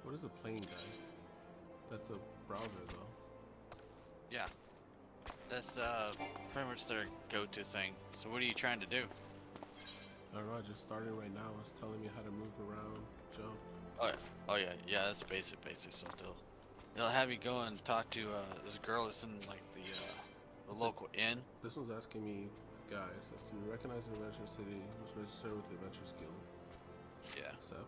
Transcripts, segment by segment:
What is a plane guide? That's a browser though. Yeah, that's pretty much their go-to thing. So what are you trying to do? I don't know. I just started right now. It's telling me how to move around, jump. Oh yeah, oh yeah, yeah. That's basic. So they'll have you go and talk to this girl that's in like the It's a, local inn. this one's asking me, guys, as to recognize an adventure city, must register with the Adventures Guild. Yeah. Accept.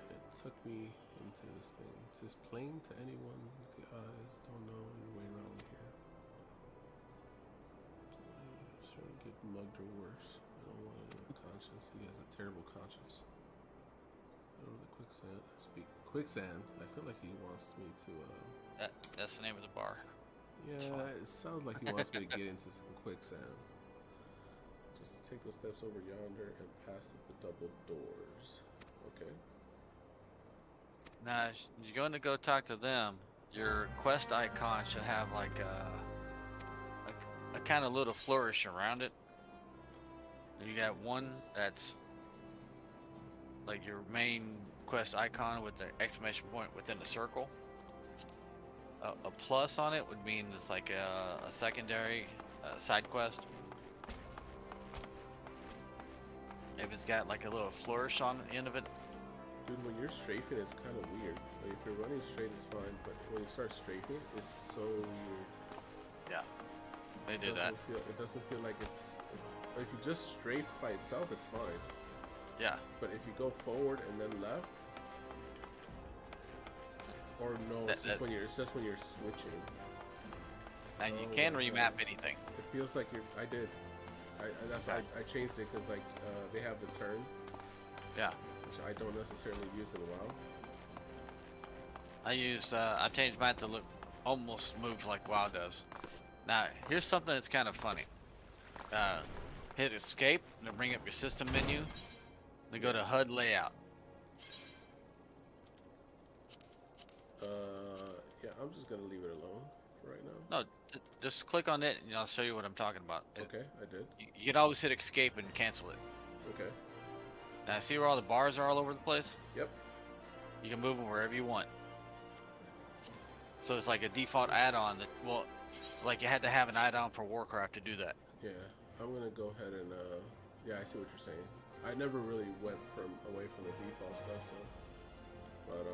It took me into this thing. It says plain to anyone with the eyes. Don't know your way around here. Sure to get mugged or worse. I don't want to know conscience. He has a terrible conscience. Over the quicksand. I speak quicksand. I feel like he wants me to. That's the name of the bar. Yeah, it sounds like he wants me to get into some quicksand. Just to take those steps over yonder and pass up the double doors. Okay. Now, as you're going to go talk to them, your quest icon should have like a kind of little flourish around it. You got one that's like your main quest icon with the exclamation point within the circle. A plus on it would mean it's like a secondary side quest. If it's got like a little flourish on the end of it. Dude, when you're strafing, it's kind of weird. Like, if you're running straight, it's fine, but when you start strafing, it's so weird. Yeah, they do that. It doesn't feel like it's. If you just strafe by itself, it's fine. Yeah. But if you go forward and then left, or no, it's just when you're switching. And you can remap anything. It feels like you're. I did. That's why I changed it because like they have the turn. Yeah. Which I don't necessarily use in WoW. I changed mine to look almost smooth like WoW does. Now, here's something that's kind of funny. Hit escape to bring up your system menu. Then go to HUD layout. Yeah, I'm just gonna leave it alone for right now. No, just click on it and I'll show you what I'm talking about. Okay, I did. You can always hit escape and cancel it. Okay. Now, see where all the bars are all over the place? Yep. You can move them wherever you want. So it's like a default add-on that, well, like you had to have an add-on for Warcraft to do that. Yeah, I'm gonna go ahead and yeah, I see what you're saying. I never really went away from the default stuff, so but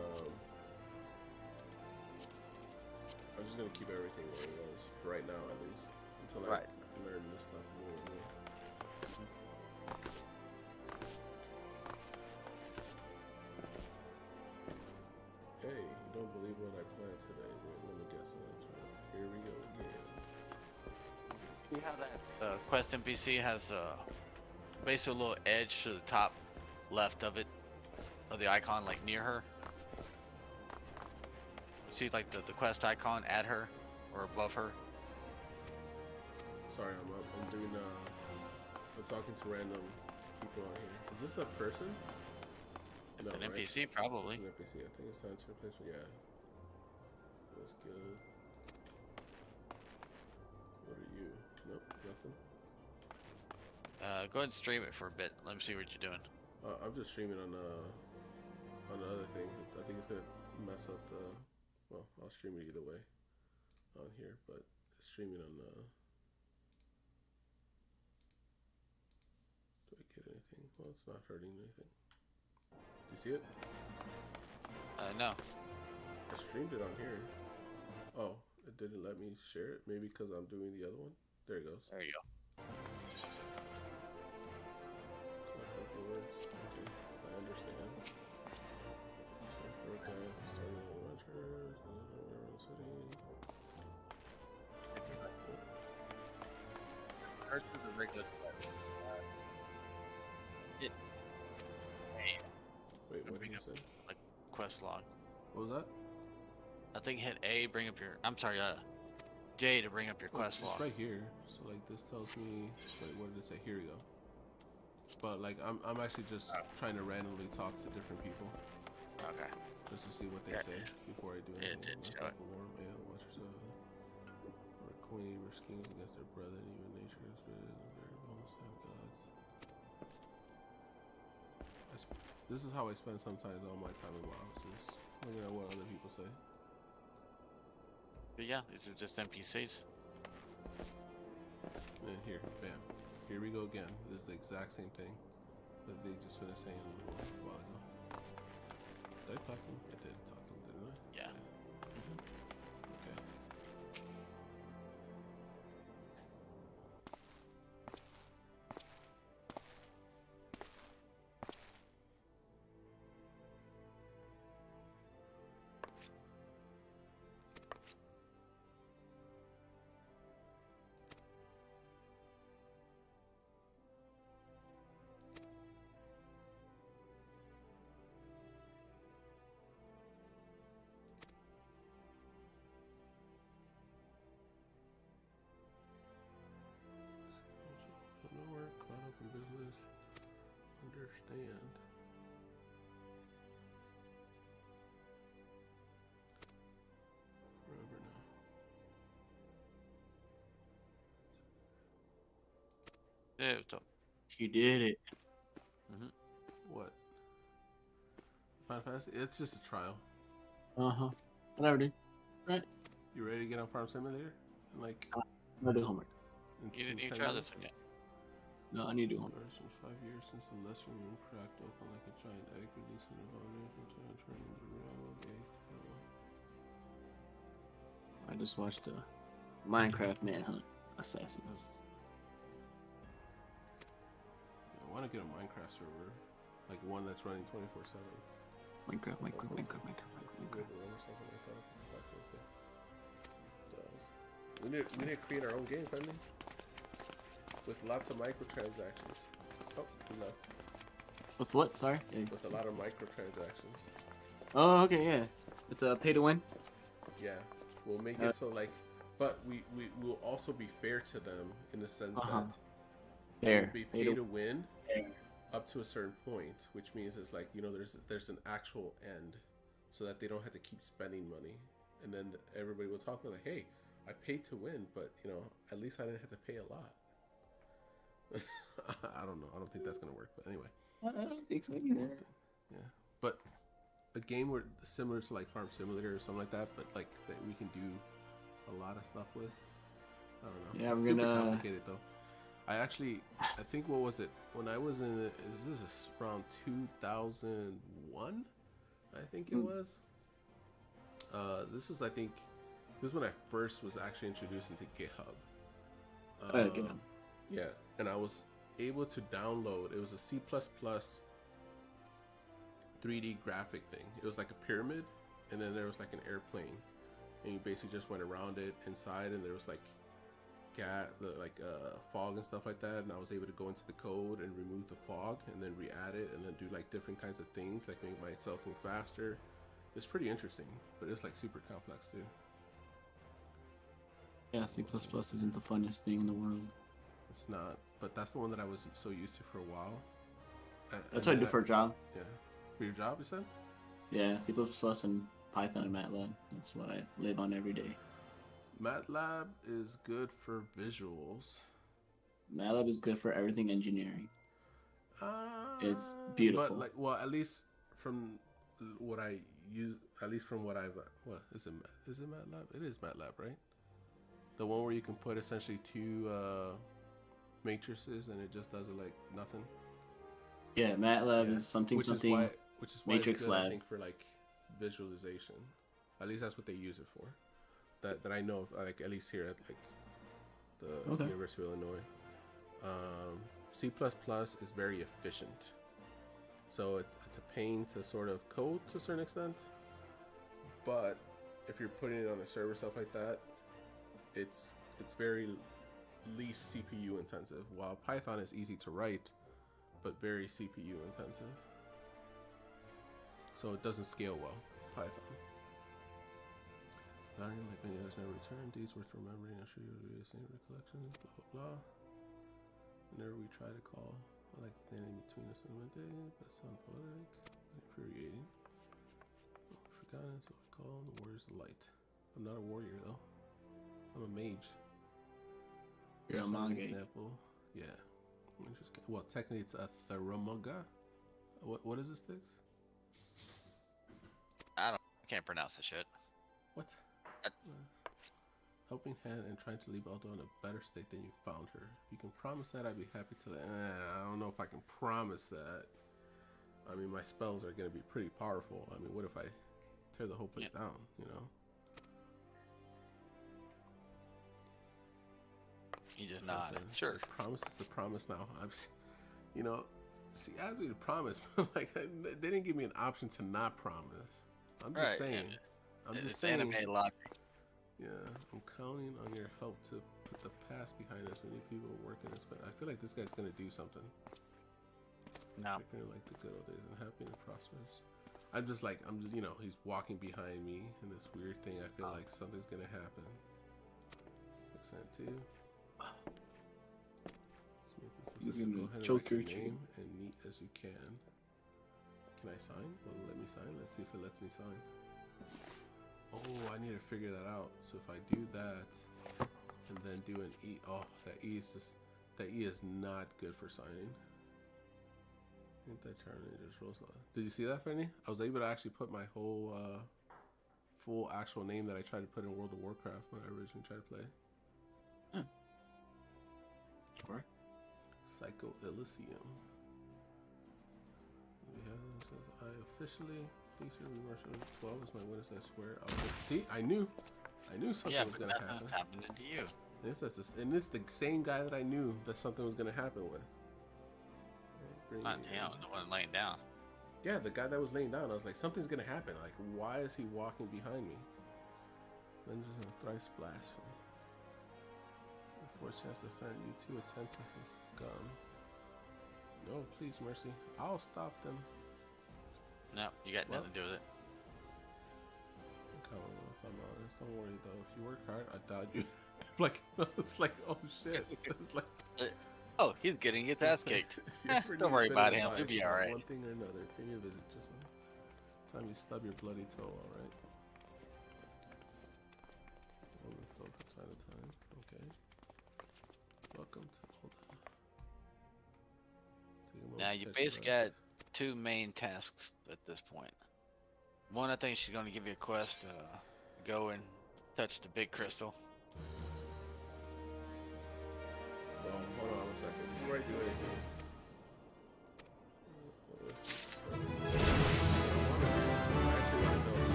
I'm just gonna keep everything where it was for right now, at least until I learn this stuff more and more. Hey, you don't believe what I planned today? Wait, let me guess an answer. Here we go again. See how that quest NPC has basically a little edge to the top left of it, of the icon, like near her? See like the quest icon at her or above her? Sorry, I'm doing I'm talking to random people out here. Is this a person? It's No, an right? NPC, probably. It's an NPC. I think it's time to replace me. Yeah. That's good. What are you? Nope, nothing. Go ahead and stream it for a bit. Let me see what you're doing. I'm just streaming on the other thing. I think it's gonna mess up the. Well, I'll stream it either way on here, but it's streaming on the. Do I get anything? Well, it's not hurting anything. Do you see it? No. I streamed it on here. Oh, it didn't let me share it. Maybe because I'm doing the other one. There it goes. There you go. Words. Okay, I understand. So, okay, starting an adventure. City. Hers is a regular. Wait, what did you say? Like quest log. What was that? I think hit A, bring up your. I'm sorry, J to bring up your quest log. It's right here. So like this tells me. Wait, what did it say? Here we go. But like I'm actually just trying to randomly talk to different people. Okay. Just to see what they say before I do anything. It did show it. Warm ale, watch yourself. Or queen or schemes against their brother, even nature is very bonus have gods. I This is how I spend sometimes all my time in my offices. Looking at what other people say. But yeah, these are just NPCs. And here, bam. Here we go again. This is the exact same thing that they just finished saying a little while ago. Did I talk to him? I did talk to him, didn't I? Yeah. Okay. Nowhere caught up in business. Understand. Forever now. Yeah, what's up? You did it. What? Final Fantasy? It's just a trial. Uh-huh. Whatever, dude. Right. You ready to get on Farm Simulator? And like, I'm gonna do homework. You didn't even 10 try minutes? this one yet. No, I need to do homework. It's been 5 years since the lesser moon cracked open like a giant egg, releasing the vulnerable and turning the realm of the eighth heaven. I just watched the Minecraft Manhunt Assassins. I want to get a Minecraft server, like one that's running 24/7. Minecraft. Or something like that. We need to create our own game, friendly, with lots of microtransactions. Oh, he left. With what? Sorry? Yeah. With a lot of microtransactions. Oh, okay, yeah. It's a pay to win. Yeah, we'll make it so like, but we will also be fair to them in the sense that Fair. it'll be pay to win Fair. up to a certain point, which means it's like, you know, there's an actual end, so that they don't have to keep spending money, and then everybody will talk about like, hey, I paid to win, but you know, at least I didn't have to pay a lot. I don't know. I don't think that's gonna work, but anyway. I don't think so either. Yeah, but a game where similar to like Farm Simulator or something like that, but like that we can do a lot of stuff with. I don't know. Yeah, it's we're super gonna- complicated though. I think what was it when I was in? This is around 2001, I think it was. This was when I first was actually introduced into GitHub. GitHub. Yeah, and I was able to download. It was a C++ 3D graphic thing. It was like a pyramid, and then there was like an airplane, and you basically just went around it inside, and there was like fog and stuff like that. And I was able to go into the code and remove the fog, and then re-add it, and then do like different kinds of things, like make myself move faster. It's pretty interesting, but it's like super complex too. Yeah, C++ isn't the funnest thing in the world. It's not, but that's the one that I was so used to for a while. That's what I do for a job. Yeah. For your job, you said? Yeah, C++ and Python and MATLAB. That's what I live on every day. MATLAB is good for visuals. MATLAB is good for everything engineering. It's beautiful. But like, well, at least from what I use, at least from what I've, what is it? Is it MATLAB? It is MATLAB, right? The one where you can put essentially two matrices and it just does it like nothing. Yeah, MATLAB is something. Which is why Matrix it's good, Lab. I think, for like visualization. At least that's what they use it for. That I know of, like at least here at like the University of Illinois. C++ is very efficient, so it's a pain to sort of code to a certain extent. But if you're putting it on a server, stuff like that, it's very least CPU intensive. While Python is easy to write, but very CPU intensive. So it doesn't scale well, Python. Lying like many others never returned. These worth remembering. I'm sure you'll do the same recollections. Blah blah blah. Whenever we try to call, I like standing between us and my day, but sound poetic, infuriating. Forgotten, so I call the warriors of light. I'm not a warrior though. I'm a mage. You're a Shining manga. example. Yeah. Well, technically it's a Therumaga. What is this, Sticks? I can't pronounce the shit. What? Helping hand and trying to leave Aldo in a better state than you found her. If you can promise that, I'd be happy to. I don't know if I can promise that. I mean, my spells are going to be pretty powerful. I mean, what if I tear the whole place down, you know? He just nodded. Sure. A promise is a promise now. You know, she asked me to promise, like, they didn't give me an option to not promise. I'm just saying. I'm just saying. Anime logic. Yeah, I'm counting on your help to put the past behind us. We need people working this, but I feel like this guy's going to do something. No. Like the good old days and happy and prosperous. I'm just, you know, he's walking behind me in this weird thing. I feel like something's gonna happen. Percent too. He's gonna choke your name and neat as you can. Can I sign? Will it let me sign? Let's see if it lets me sign. Oh, I need to figure that out. So if I do that and then do an E, that E is not good for signing. Ain't that charming? Just rolls off. Did you see that, Fanny? I was able to actually put my whole full actual name that I tried to put in World of Warcraft when I originally tried to play. Sure. Psycho Elysium. I officially, please hear me, Marshall. 12 is my witness. I swear. See, I knew something was gonna happen. What's happening to you? And this is the same guy that I knew that something was gonna happen with. Not him, the one laying down. Yeah, the guy that was laying down. I was like, something's gonna happen. Like, why is he walking behind me? Then just a thrice blasphemy. Before chance to offend you too, attend to his scum. No, please, mercy. I'll stop them. No, you got nothing to do with it. Okay, well, if I'm honest, don't worry though. If you work hard, I doubt you. Like, it's like, oh shit. It's like. Oh, he's getting his ass kicked. Don't worry about him. He'll be alright. One thing or another. Pay me a visit, just time you stub your bloody toe, alright? Only from time to time. Okay. Welcome to Hold on. Now, you basically got two main tasks at this point. One, I think she's going to give you a quest to go and touch the big crystal. Well, hold on a second. Before I do anything.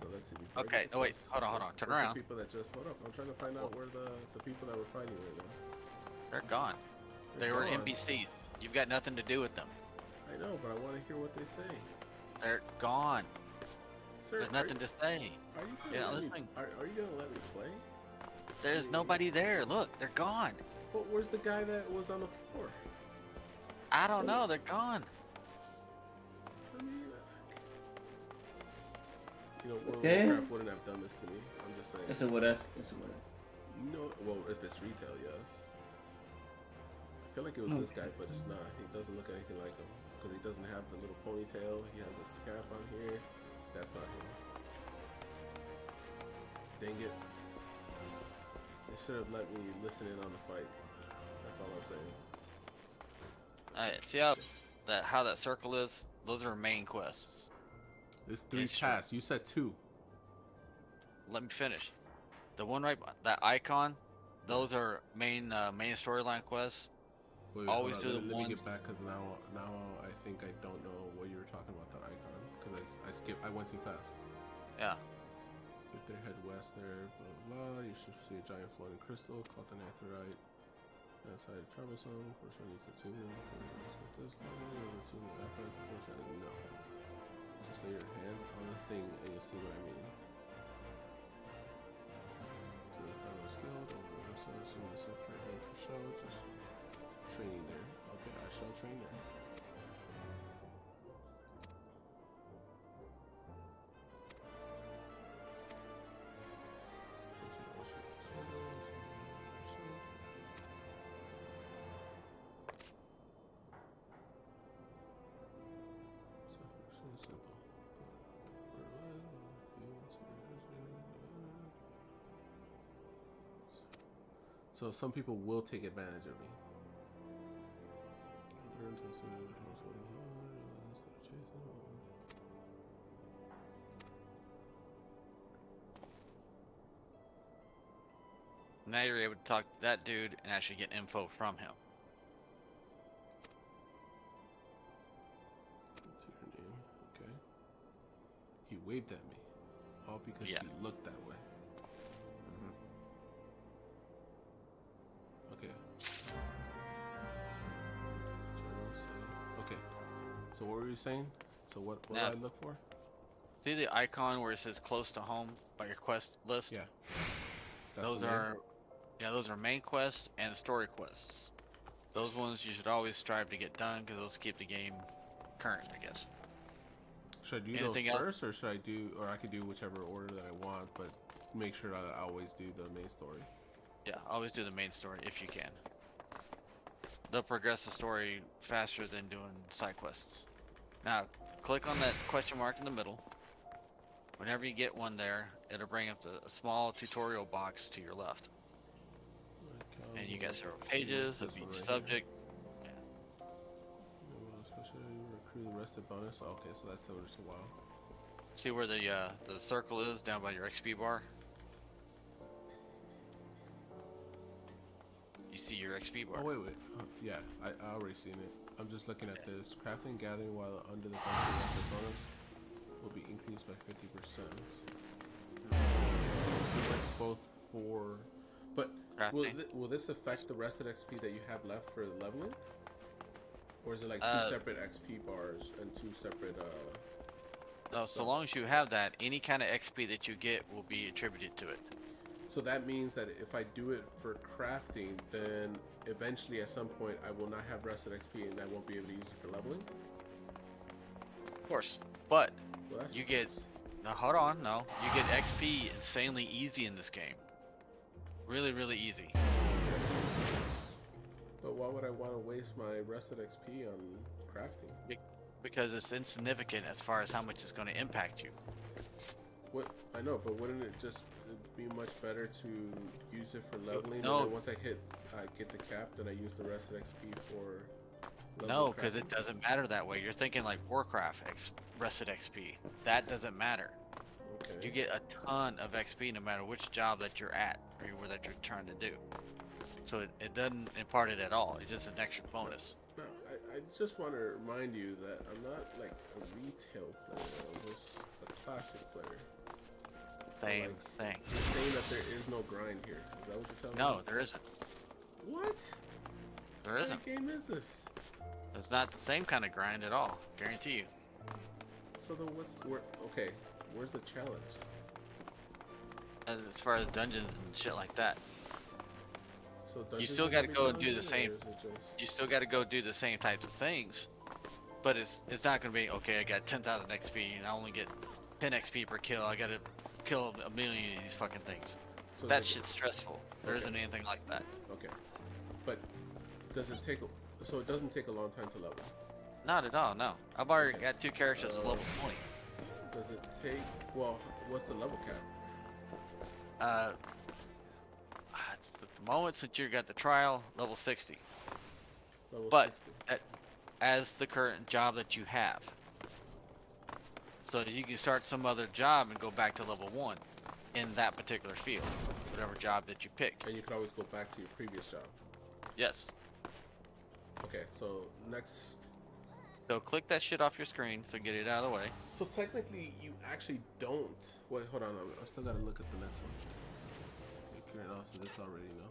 So let's see. Okay, no wait, hold on. Turn around. People that just hold up. I'm trying to find out where the people that were fighting right now. They're gone. They were NPCs. You've got nothing to do with them. I know, but I want to hear what they say. They're gone. Sir, there's nothing to say. Are you gonna let me play? There's nobody there. Look, they're gone. But where's the guy that was on the floor? I don't know. They're gone. I mean, World of Warcraft wouldn't have done this to me. I'm just saying. Yes, it would have. No, well, if it's retail, yes. I feel like it was this guy, but it's not. He doesn't look anything like him because he doesn't have the little ponytail. He has a cap on here. That's not him. Dang it. They should have let me listen in on the fight. That's all I'm saying. Alright, see how that circle is? Those are main quests. There's 3 tasks. You said 2. Let me finish. The one right, that icon, those are main storyline quests. Wait, always do the ones. Let me get back because now I think I don't know what you were talking about, that icon, because I went too fast. Yeah. If they head west there, blah blah. You should see a giant floating crystal called the Netherite. That's how you travel some. Of course, I need to tune in. This level, tune in after. Of course, I didn't know. Just lay your hands on the thing and you'll see what I mean. To the final skill, don't worry. I'm assuming it's up for show. Just training there. Okay, I shall train there. So some people will take advantage of me. Now you're able to talk to that dude and actually get info from him. What's your name? Okay. He waved at me. All because Yeah. he looked that way. Okay. Okay. So what were you saying? So what do I look for? See the icon where it says close to home by your quest list? Yeah. Those are main quests and story quests. Those ones you should always strive to get done because those keep the game current, I guess. Should I do those first, or should I do, or I could do whichever order that I want, but make sure I always do the main story. Yeah, always do the main story if you can. They'll progress the story faster than doing side quests. Now, click on that question mark in the middle. Whenever you get one there, it'll bring up a small tutorial box to your left. And you got several pages of each subject. Yeah. Especially recruit the rested bonus. Oh, okay, so that's over just a while. See where the circle is down by your XP bar? You see your XP bar. Oh, wait. Yeah, I already seen it. I'm just looking at this. Crafting and gathering while under the rested bonus will be increased by 50%. That's both for... But will this affect the rested XP that you have left for leveling? Or is it like two separate XP bars and two separate... No, so long as you have that, any kind of XP that you get will be attributed to it. So that means that if I do it for crafting, then eventually at some point I will not have rested XP and I won't be able to use it for leveling? Of course. But you get... Now hold on, no. You get XP insanely easy in this game. Really, really easy. But why would I want to waste my rested XP on crafting? Because it's insignificant as far as how much it's going to impact you. What I know, but wouldn't it just be much better to use it for leveling? No. And then once I get the cap, then I use the rested XP for No, because it doesn't matter that way. You're thinking like Warcraft rested XP. That doesn't matter. Okay. You get a ton of XP no matter which job that you're at or that you're trying to do. So it doesn't impart it at all. It's just an extra bonus. No, I just want to remind you that I'm not like a retail player. I'm just a classic player. Same thing. You're saying that there is no grind here. Is that what you're telling me? No, there isn't. What? There isn't. What game is this? It's not the same kind of grind at all. Guarantee you. So then where's the challenge? As far as dungeons and shit like that. So you still got to go and do the same. You still got to go do the same types of things, but it's not gonna be okay. I got 10,000 XP and I only get 10 XP per kill. I gotta kill a million of these fucking things. So that shit's stressful. There isn't anything like that. Okay, but does it take? So it doesn't take a long time to level. Not at all. No, I've already got 2 characters at level 20. Does it take? Well, what's the level cap? It's at the moment since you got the trial, level 60. Level 60. As the current job that you have. So that you can start some other job and go back to level 1 in that particular field. Whatever job that you pick. And you can always go back to your previous job. Yes. Okay, so next... So click that shit off your screen so get it out of the way. So technically you actually don't... Wait, hold on. I still gotta look at the next one. Turn it off so this already know.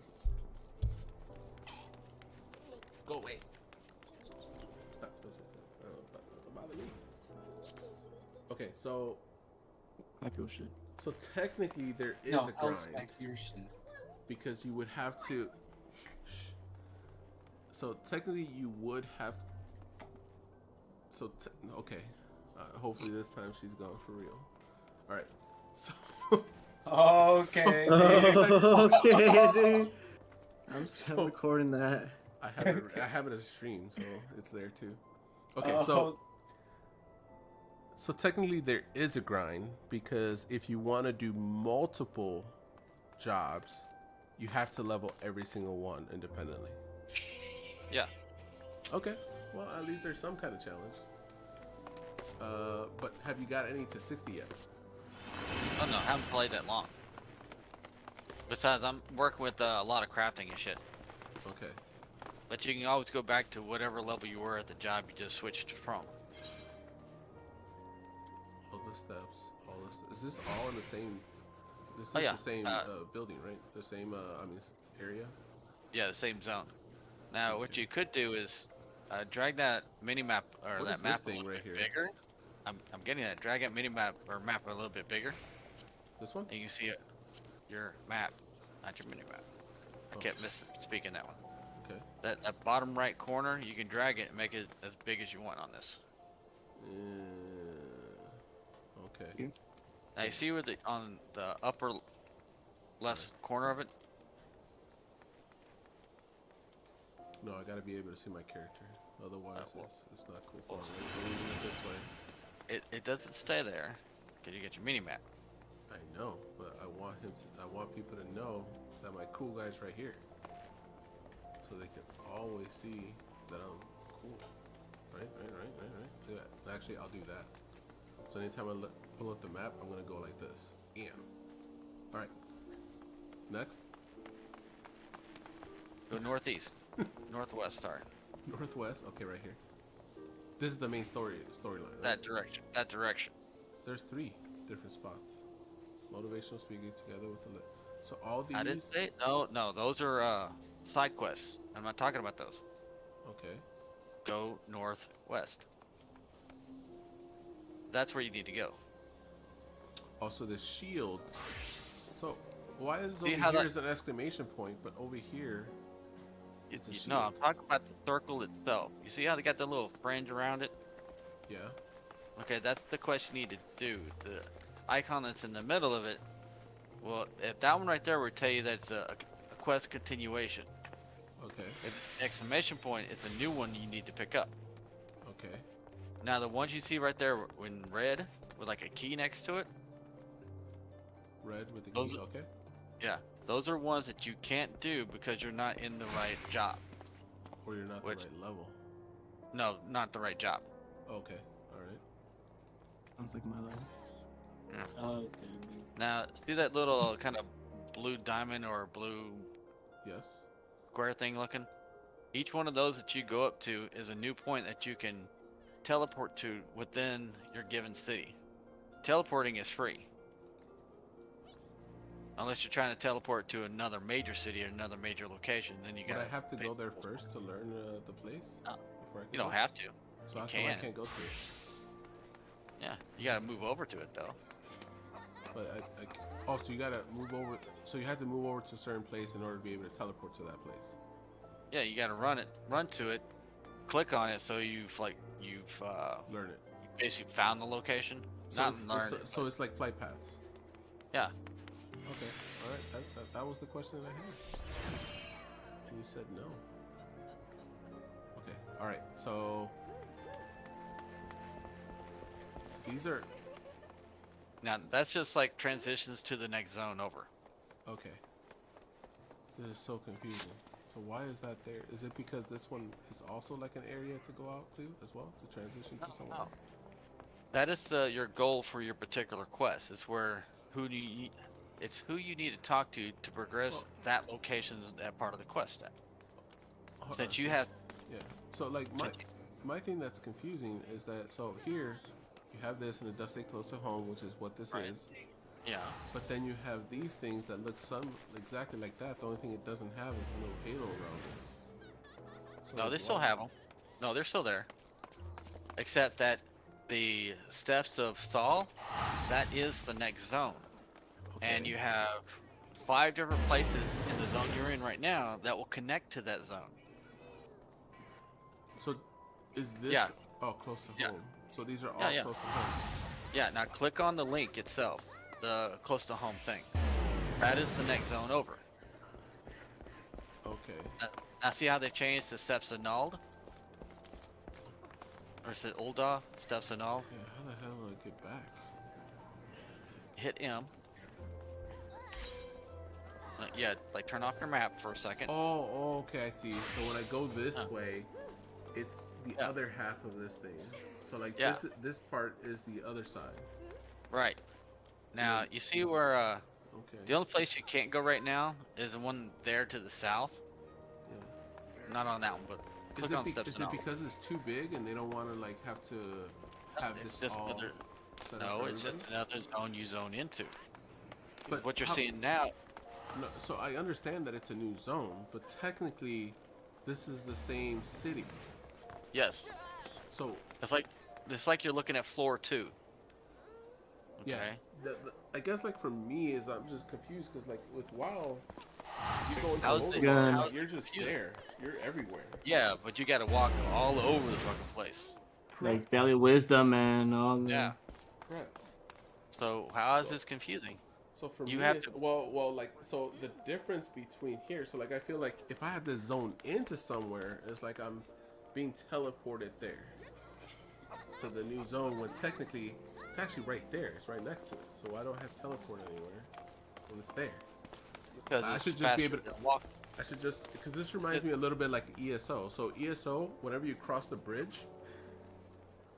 Go away. Stop. Don't bother me. Okay, so... Clap your shit. So technically there is a grind. Back your shit. Because you would have to... So technically you would have to... So, okay. Hopefully this time she's going for real. Alright. So... Okay. Okay, dude. I'm still recording that. I have it as a stream, so it's there too. Okay, so technically there is a grind because if you want to do multiple jobs, you have to level every single one independently. Yeah. Okay. Well, at least there's some kind of challenge. But have you got any to 60 yet? Oh no, I haven't played that long. Besides, I'm working with a lot of crafting and shit. Okay. But you can always go back to whatever level you were at the job you just switched from. All the steps, all this. Is this all in the same? This is yeah. the same building, right? The same, area. Yeah, the same zone. Now, what you could do is drag that mini map or What that is map this a thing little right bit here? bigger. I'm getting that. Drag that mini map or map a little bit bigger, This one? and you can see it, your map, not your mini map. I kept misspeaking that one. Okay. That bottom right corner, you can drag it and make it as big as you want on this. Okay. Now you see where on the upper left corner of it. No, I gotta be able to see my character. Otherwise, it's not cool. Well, Moving it this way. It doesn't stay there, cause you get your mini map. I know, but I want people to know that my cool guy's right here, so they can always see that I'm cool. Right. Do that. Actually, I'll do that. So anytime I pull up the map, I'm gonna go like this. All right. Next. Go northeast, northwest. Sorry. Northwest. Okay, right here. This is the main storyline. Right? That direction. That direction. There's 3 different spots. Motivational speaking together with the so all these. I didn't say no. Those are side quests. I'm not talking about those. Okay. Go northwest. That's where you need to go. Also, the shield. So why is See over how here that- is an exclamation point, but over here it's a No, I'm shield? talking about the circle itself. You see how they got the little fringe around it? Yeah. Okay, that's the quest you need to do. The icon that's in the middle of it, well, if that one right there would tell you that it's a quest continuation. Okay. If it's an exclamation point, it's a new one you need to pick up. Okay. Now, the ones you see right there in red with like a key next to it, Red with the Those key. are- Okay. yeah, those are ones that you can't do because you're not in the right job. Or you're not Which- the right level. No, not the right job. Okay. All right. Sounds like my life. Okay. Now, see that little kind of blue diamond or blue Yes. square thing looking? Each one of those that you go up to is a new point that you can teleport to within your given city. Teleporting is free. Unless you're trying to teleport to another major city or another major location, then you Would gotta I have to pay- go there first to learn the place? No. Before I can You don't go? have to. So you how come I can. can't go to it? Yeah, you gotta move over to it though. But oh, so you gotta move over. So you have to move over to a certain place in order to be able to teleport to that place. Yeah, you gotta run to it, click on it so you've Learn it. basically found the location. So Not it's, learned so, it, so it's like flight paths. yeah. Okay. All right. That was the question that I had. And you said no. Okay. All right. So these are Now that's just like transitions to the next zone over. okay. This is so confusing. So why is that there? Is it because this one is also like an area to go out to as well to transition to somewhere? No. That is your goal for your particular quest. It's where it's who you need to talk to progress Well- that location's that part of the quest step. Hold Since on, you so- have Yeah. So like my thing that's confusing is that so here you have this and it does say close to home, which is what this Right. is. yeah. But then you have these things that look exactly like that. The only thing it doesn't have is a little halo around it. So No, like, they still why? have them. No, they're still there. Except that the steps of Thal, that is the next zone. And Okay. you have 5 different places in the zone you're in right now that will connect to that zone. So is this Yeah. oh close to Yeah. home? So these are all Yeah, yeah. close to home. Yeah, now click on the link itself, the close to home thing. That is the next zone over. Okay. Now see how they changed the steps annulled? Or is it Ulda, steps annulled? Yeah, how the hell do I get back? Hit M. Yeah, like turn off your map for a second. Oh, okay, I see. So when I go this Oh. way, It's the Yeah. other half of this thing. So like Yeah. this part is the other side. Right. Now, you see where Okay. the only place you can't go right now is the one there to the south. Yeah. Not on that one, but click on steps Is and it all. because it's too big and they don't want to like have to have It's this just all another. set up No, for it's just everybody? another zone you zone into. Because But what you're how- seeing now, No, so I understand that it's a new zone, but technically, this is the same city. yes, So it's like you're looking at floor 2. Okay. yeah, I guess like for me is I'm just confused because like with WoW, you go into How's loadout, it- Yeah. how's you're it just confusing? there. You're everywhere. Yeah, but you got to walk all over the fucking place. Like Valley Wisdom and all the. Yeah. Correct. So how is So- this confusing? So for You me, have it's, to- well, like so the difference between here. So like I feel like if I had to zone into somewhere, it's like I'm being teleported there to the new zone when technically it's actually right there. It's right next to it. So why don't I have teleport anywhere when it's there? Because I it's should just be faster able to than walk. I should just because this reminds me a little bit like ESO. So ESO, whenever you cross the bridge,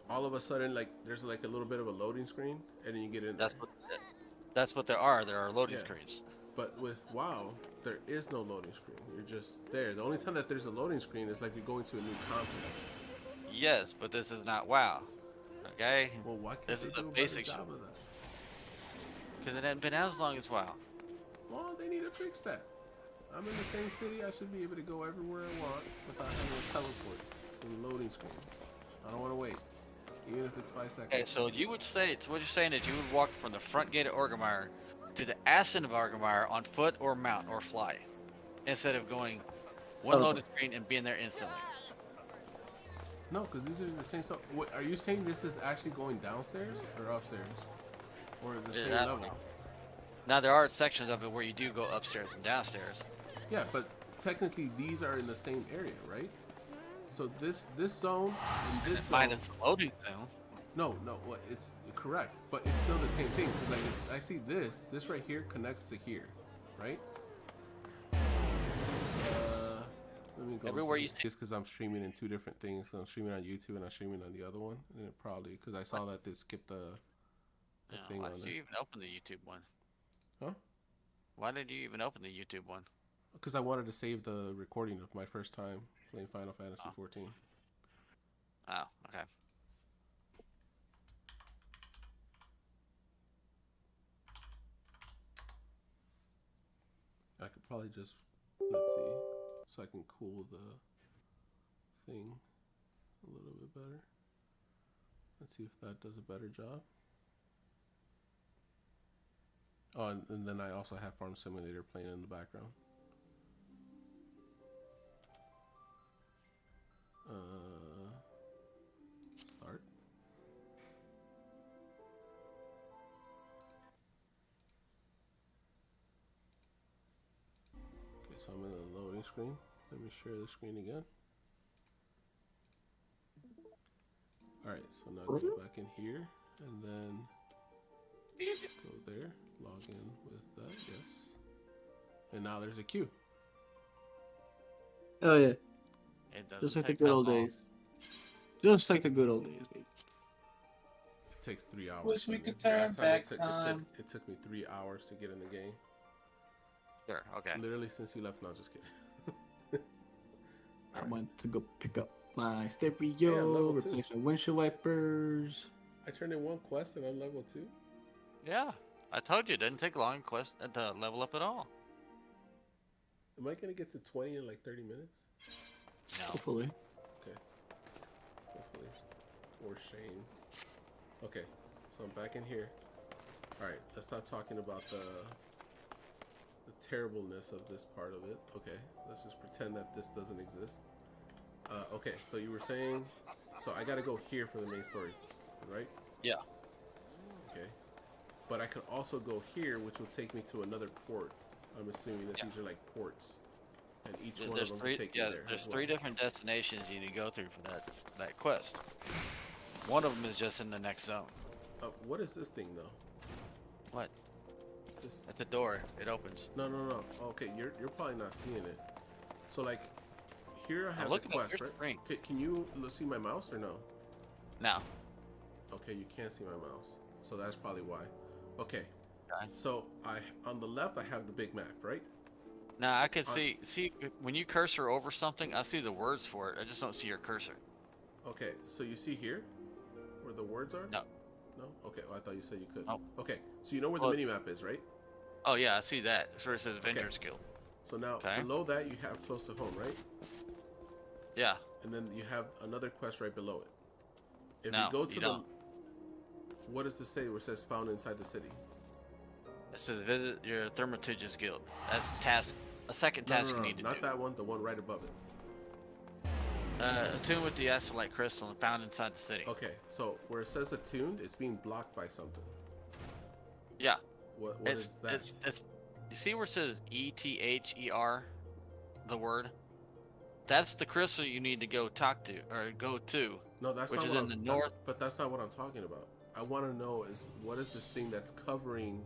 all of a sudden like there's like a little bit of a loading screen, and then you get in. That's what there are. There are loading Yeah. screens. But with WoW, there is no loading screen. You're just there. The only time that there's a loading screen is like you're going to a new continent. Yes, but this is not WoW. Okay? Well, why can't This they is do the a better basic job of that? Because it hadn't been out as long as WoW. Well, they need to fix that. I'm in the same city. I should be able to go everywhere I want without having to teleport to the loading screen. I don't want to wait, even if it's 5 seconds. Okay, so you would say, so what you're saying is you would walk from the front gate of Orgrimmar to the ascent of Orgrimmar on foot or mount or fly, instead of going one Oh. loading screen and being there instantly. No, because these are the same stuff. Wait, are you saying this is actually going downstairs or upstairs? Or the same I don't level? know. Now there are sections of it where you do go upstairs and downstairs. Yeah, but technically these are in the same area, right? So this zone and this zone. Minus the loading zone. No, well, it's correct, but it's still the same thing because like I see this right here connects to here, right? Let me go. Everywhere you see- It's because I'm streaming in two different things. I'm streaming on YouTube and I'm streaming on the other one, and it probably because I saw that they skipped the Yeah, thing why on did there. you even open the YouTube one? Huh? Why did you even open the YouTube one? Because I wanted to save the recording of my first time playing Final Fantasy XIV. Oh, okay. I could probably just let's see, so I can cool the thing a little bit better. Let's see if that does a better job. Oh, and then I also have Farm Simulator playing in the background. Start. Okay, so I'm in the loading screen. Let me share the screen again. Alright, so now go back in here and then go there, log in with that, yes. And now there's a queue. Oh yeah, It doesn't just like the take good that old long. days. Just like the good old days, baby. It takes 3 hours. Wish for we me. could turn Last back it time. it took me 3 hours to get in the game. Sure, okay. Literally since you left, no, just kidding. I went to go pick up my Yeah, stereo, level 2. replace my windshield wipers. I turned in one quest and I'm level 2. Yeah, I told you it didn't take long quest to level up at all. Am I gonna get to 20 in like 30 minutes? No. Hopefully. Okay. Hopefully. Or Shane. Okay, so I'm back in here. Alright, let's stop talking about the terribleness of this part of it. Okay, let's just pretend that this doesn't exist. Okay, so you were saying, so I gotta go here for the main story, right? Yeah. Okay. But I could also go here, which will take me to another port. I'm assuming that Yeah. these are like ports. And each one There's of them three. will take Yeah, you there. there's as 3 well. different destinations you need to go through for that quest. One of them is just in the next zone. What is this thing though? What? This... At the door, it opens. No. Okay, you're probably not seeing it. So like here I have the looking at quest, your right? screen. Can you see my mouse or no? No. Okay, you can't see my mouse, so that's probably why. Okay, Okay. so on the left I have the big map, right? Now I can see when you cursor over something, I see the words for it. I just don't see your cursor. Okay, so you see here where the words are? No. No? Okay, well, I thought you said you could. Nope. Okay, so you know where the mini map is, right? Oh yeah, I see that. That's where it says Avengers Guild. So now Okay. below that you have close to home, right? Yeah. And then you have another quest right below it. If No, you go to you the don't. what does this say where it says found inside the city? It says visit your Thaumaturgus Guild. That's a second No, task no, no, you need to not do. that one, the one right above it. Attune with the Astrolite Crystal and found inside the city. Okay, so where it says attuned, it's being blocked by something. Yeah. What It's is that? it's you see where it says ETHER, the word? That's the crystal you need to go talk to or go to. No, that's which not is what in the I'm, north. But that's not what I'm talking about. I want to know is what is this thing that's covering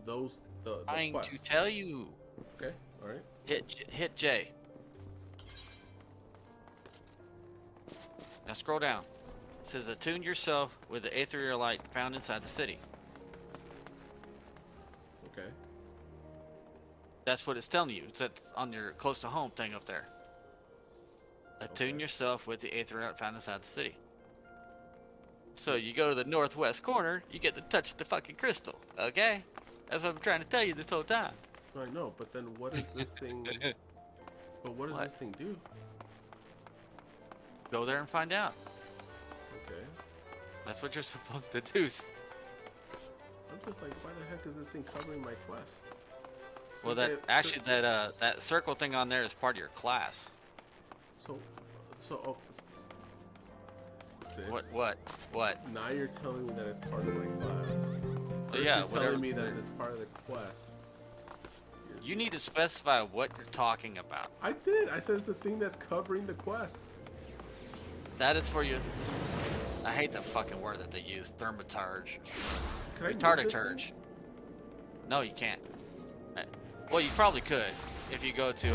those the Trying to quests? tell you. Okay, all right. Hit J. Now scroll down. It says attune yourself with the ethereal light found inside the city. Okay. That's what it's telling you. It's on your close to home thing up there. Attune Okay. yourself with the ethereal light found inside the city. So you go to the northwest corner, you get to touch the fucking crystal. Okay? That's what I'm trying to tell you this whole time. No, I know, but then what is this thing? But what does What? this thing do? Go there and find out. Okay. That's what you're supposed to do. I'm just like, why the heck is this thing covering my quest? Well, Okay, that actually that circle thing on there is part of your class. So, oh, Sticks, What? Now you're telling me that it's part of my class. First Yeah, you're whatever. telling me that it's part of the quest. You need to specify what you're talking about. I did. I said it's the thing that's covering the quest. That is for you. I hate the fucking word that they use. Thermaturge. Can I move this Retardaturge. thing? No, you can't. Well, you probably could. If you go to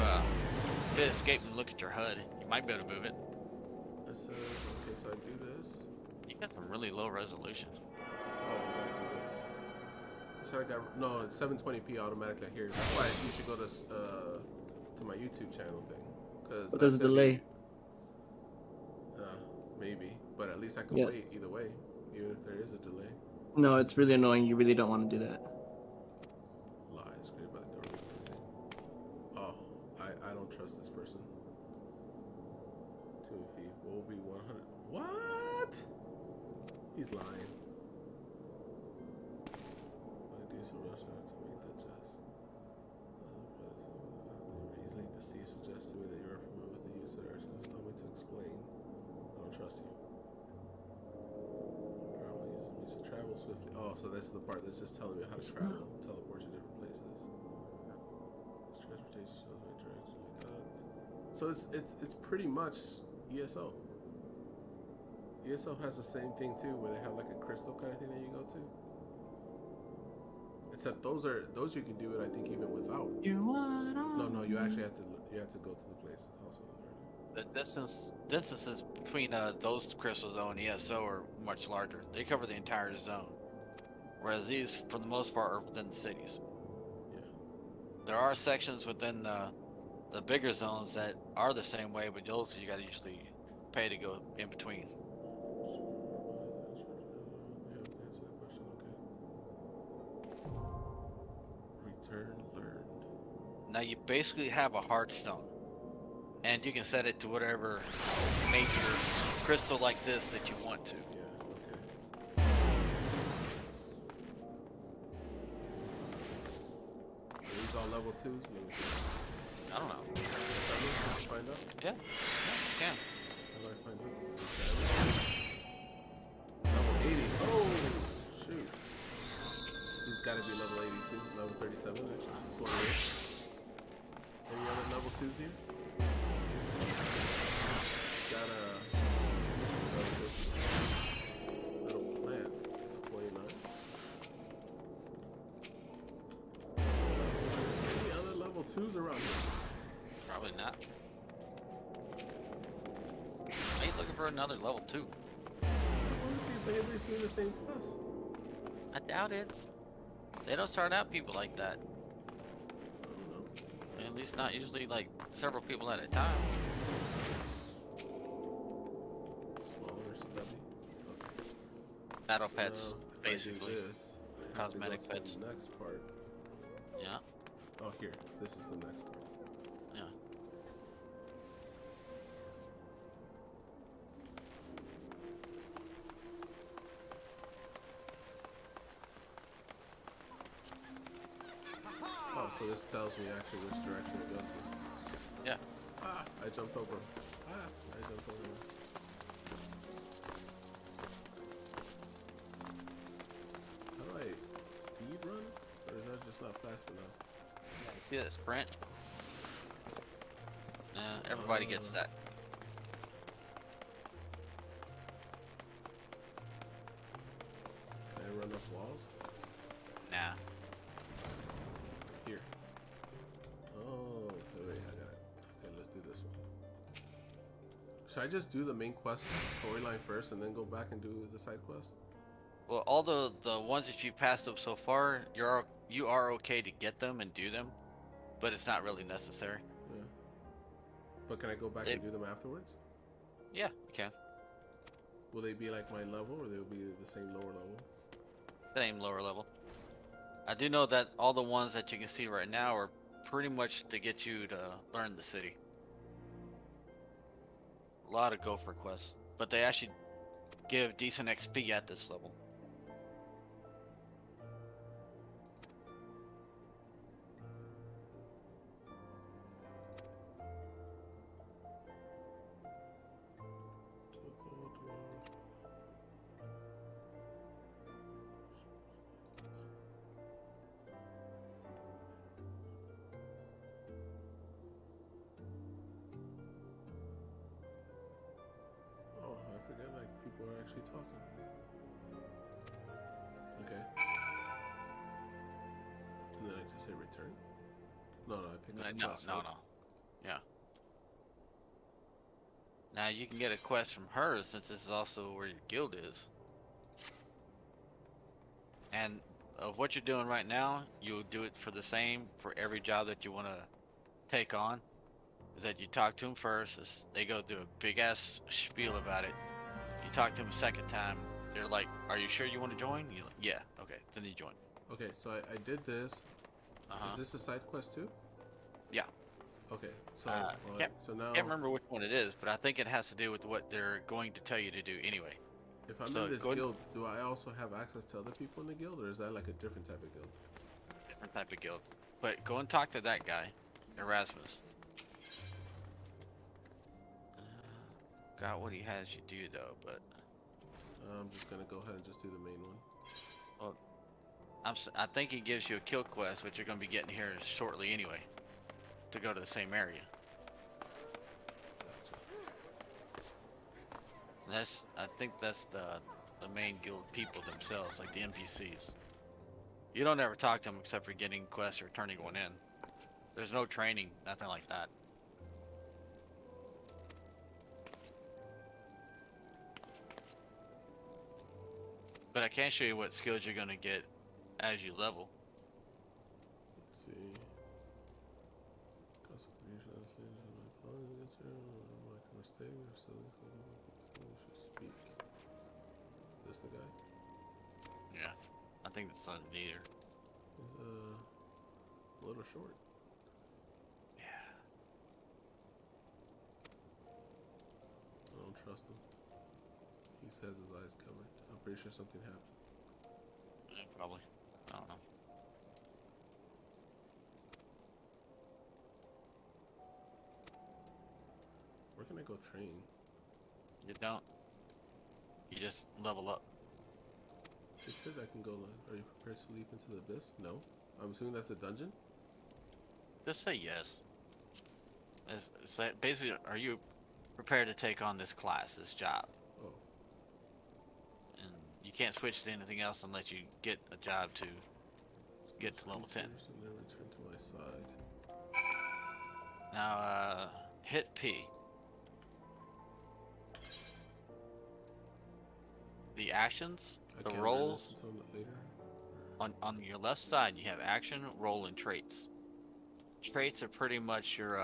hit escape and look at your HUD, you might be able to move it. I said, okay, so I do this. You got some really low resolution. Oh, I gotta do this. I said I got, no, it's 720p automatically here. That's why you should go to my YouTube channel thing. Cause But there's a that's gonna delay. be- maybe, but at least I can Yes. wait either way, even if there is a delay. No, it's really annoying. You really don't want to do that. Lies created by the government. Let's see. Oh, I don't trust this person. 2 feet will be 100. What? He's lying. I do so rush to make that just. Easily deceived suggests to me that you're unfamiliar with the use of the arsenal. Allow me to explain. I don't trust you. Means to travel swiftly. Oh, so this is the part that's just telling me how to travel, teleport to different places. This transportation shows my interaction like that. So it's pretty much ESO. ESO has the same thing too, where they have like a crystal kind of thing that you go to. Except those you can do it, I think, even without. No, you actually have to go to the place also. The distances between those crystals though and ESO are much larger. They cover the entire zone, whereas these, for the most part, are within the cities. Yeah. There are sections within the bigger zones that are the same way, but those you gotta usually pay to go in between. Return learned. Now you basically have a heartstone, and you can set it to whatever major crystal like this that you want to. Yeah, okay. Are these all level 2s? Let me see. I don't know. Let's find out. Yeah, you can. How do I find out? Level 80. Oh, shoot. He's got to be level 82. Level 37, actually. 28. Any other level 2s here? Got a little plant. 29. Any other level 2s around here? Probably not. for another level too. I want to see if anybody's doing the same quest. I doubt it. They don't start out people like that. I don't know. At least not usually like several people at a time. Smaller, stubby. Okay. Battle So pets, now, if I do basically. this, I have to go Cosmetic to pets. the next part. Yeah. Oh, here. This is the next part. Yeah. Oh, so this tells me actually which direction to go to. Yeah. Ah, I jumped over. Ah, I jumped over. How do I speed run? Or is that just not fast enough? You see that sprint? Everybody gets that. Can I run up walls? Nah. Here. Oh, okay, wait, I got it. Okay, let's do this one. Should I just do the main quest storyline first and then go back and do the side quest? Well, all the ones that you've passed up so far, you are okay to get them and do them, but it's not really necessary. Yeah. But can I go back and do them afterwards? Yeah, you can. Will they be like my level, or they will be the same lower level? Same lower level. I do know that all the ones that you can see right now are pretty much to get you to learn the city. A lot of gopher quests, but they actually give decent XP at this level. Oh, I forget, like, people are actually talking. Okay. And then I just hit return? No, I pick up the quest, right? No. Yeah. Now you can get a quest from her since this is also where your guild is. And of what you're doing right now, you'll do it for the same for every job that you want to take on. Is that you talk to them first, they go through a big ass spiel about it. You talk to them a second time, they're like, "Are you sure you want to join?" You're like, "Yeah, okay." Then you join. Okay, so I did this. Is this a side quest too? Yeah. Okay, so so now I can't remember which one it is, but I think it has to do with what they're going to tell you to do anyway. if I'm So in this go ahead- guild, do I also have access to other people in the guild, or is that like a different type of guild? Different type of guild. But go and talk to that guy, Erasmus. Got what he has you do though, but I'm just gonna go ahead and just do the main one. well, I think he gives you a kill quest, which you're going to be getting here shortly anyway, to go to the same area. I think that's the main guild people themselves, like the NPCs. You don't ever talk to them except for getting quests or turning one in. There's no training, nothing like that. But I can show you what skills you're gonna get as you level. Let's see. Constitution, like a mistake, or so should speak. This the guy? Yeah, I think that's not a leader. He's a little short. Yeah. I don't trust him. He says his eyes covered. I'm pretty sure something happened. Yeah, probably. I don't know. Where can I go train? You don't. You just level up. It says I can go. Are you prepared to leap into the abyss? No. I'm assuming that's a dungeon. Just say yes. It's like basically, are you prepared to take on this class, this job? Oh. And you can't switch to anything else unless you get a job to get to level 10. And then return to my side. Now, hit P. the actions, I the can't rolls. learn this until later. On your left side, you have action, roll, and traits. Traits are pretty much your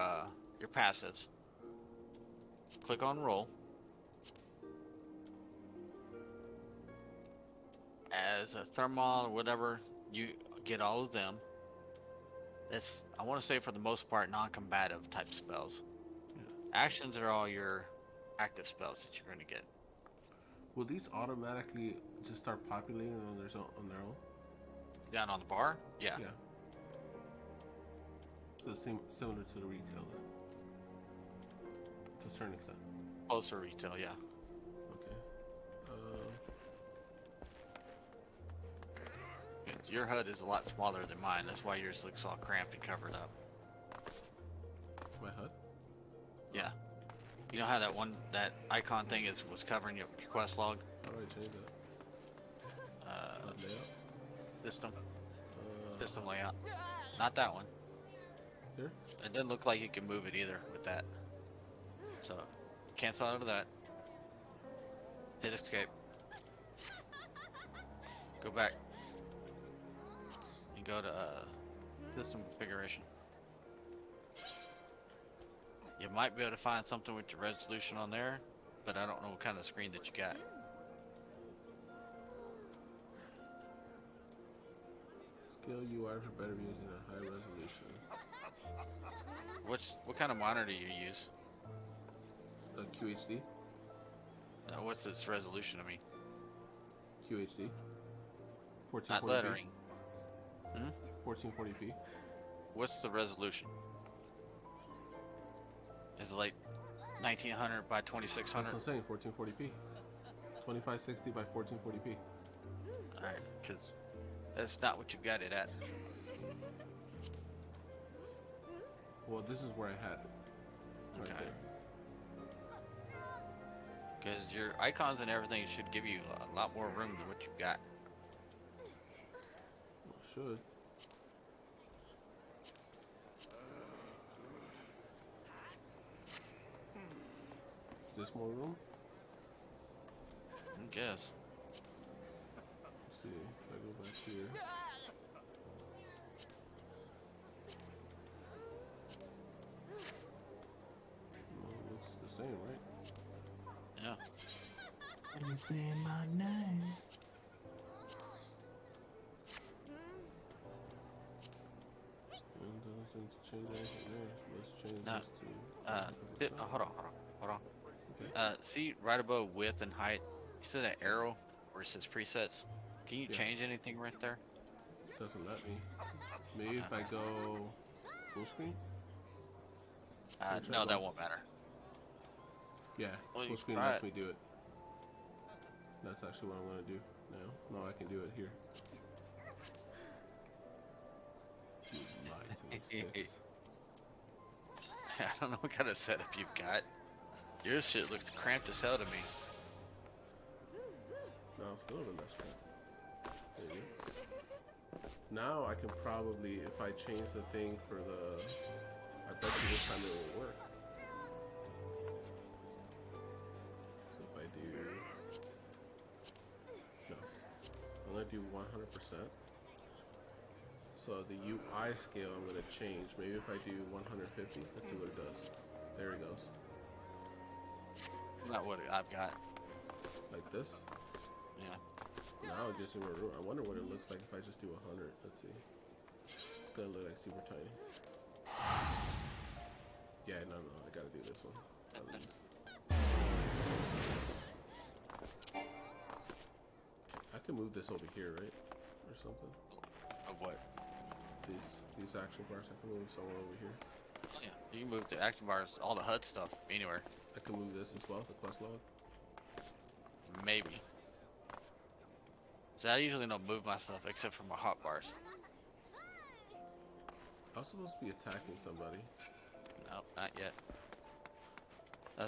passives. Click on roll. As a thermal or whatever, you get all of them. That's, I want to say, for the most part, non-combative type spells. Yeah. Actions are all your active spells that you're going to get. Will these automatically just start populating on their own? Down on the bar? Yeah. Yeah. So it seems similar to the retail then. To a certain extent. Closer retail, yeah. Okay. Your HUD is a lot smaller than mine. That's why yours looks all cramped and covered up. My HUD? Yeah. You know how that icon thing was covering your quest log? How do I change that? HUD layout? System. System layout. Not that one. Here? It doesn't look like you can move it either with that. So, cancel out of that. Hit escape. Go back. And go to system configuration. You might be able to find something with your resolution on there, but I don't know what kind of screen that you got. Scale UI for better using a high resolution. What kind of monitor do you use? QHD? What's its resolution? I mean, QHD? 1440p. not lettering. 1440p. What's the resolution? Is it like 1900 by 2600? That's what I'm saying, 1440p. 2560 by 1440p. Alright, because that's not what you got it at. Well, this is where I had it. Right Okay. there. Because your icons and everything should give you a lot more room than what you've got. Well, it should. Is this more room? I guess. Let's see. If I go back here. No, it looks the same, right? Yeah. Are you saying my name? And doesn't seem to change anything there. Let's change No. this to. Hold on. Okay. See right above width and height, you see that arrow where it says presets? Can you Yeah. change anything right there? Doesn't let me. Maybe if I go full screen? Try No, that both. won't matter. Yeah, Well, you full screen try lets it. me do it. That's actually what I'm gonna do now. No, I can do it here. You lied to me, Sticks. I don't know what kind of setup you've got. Your shit looks cramped as hell to me. No, it's still a mess crap. There you go. Now I can probably, if I change the thing for the, I bet you this time it will work. So if I do, no, I'm gonna do 100%. So the UI scale I'm gonna change. Maybe if I do 150, let's see what it does. There it goes. Not what I've got. Like this. Yeah. Now it gives me more room. I wonder what it looks like if I just do 100. Let's see. It's gonna look like super tiny. Yeah, no, I gotta do this one. At least. I can move this over here, right? Or something. Of what? These action bars, I can move somewhere over here. Yeah. You can move the action bars, all the HUD stuff, anywhere. I can move this as well, the quest log. Maybe. So I usually don't move my stuff except for my hot bars. I was supposed to be attacking somebody. Nope, not yet.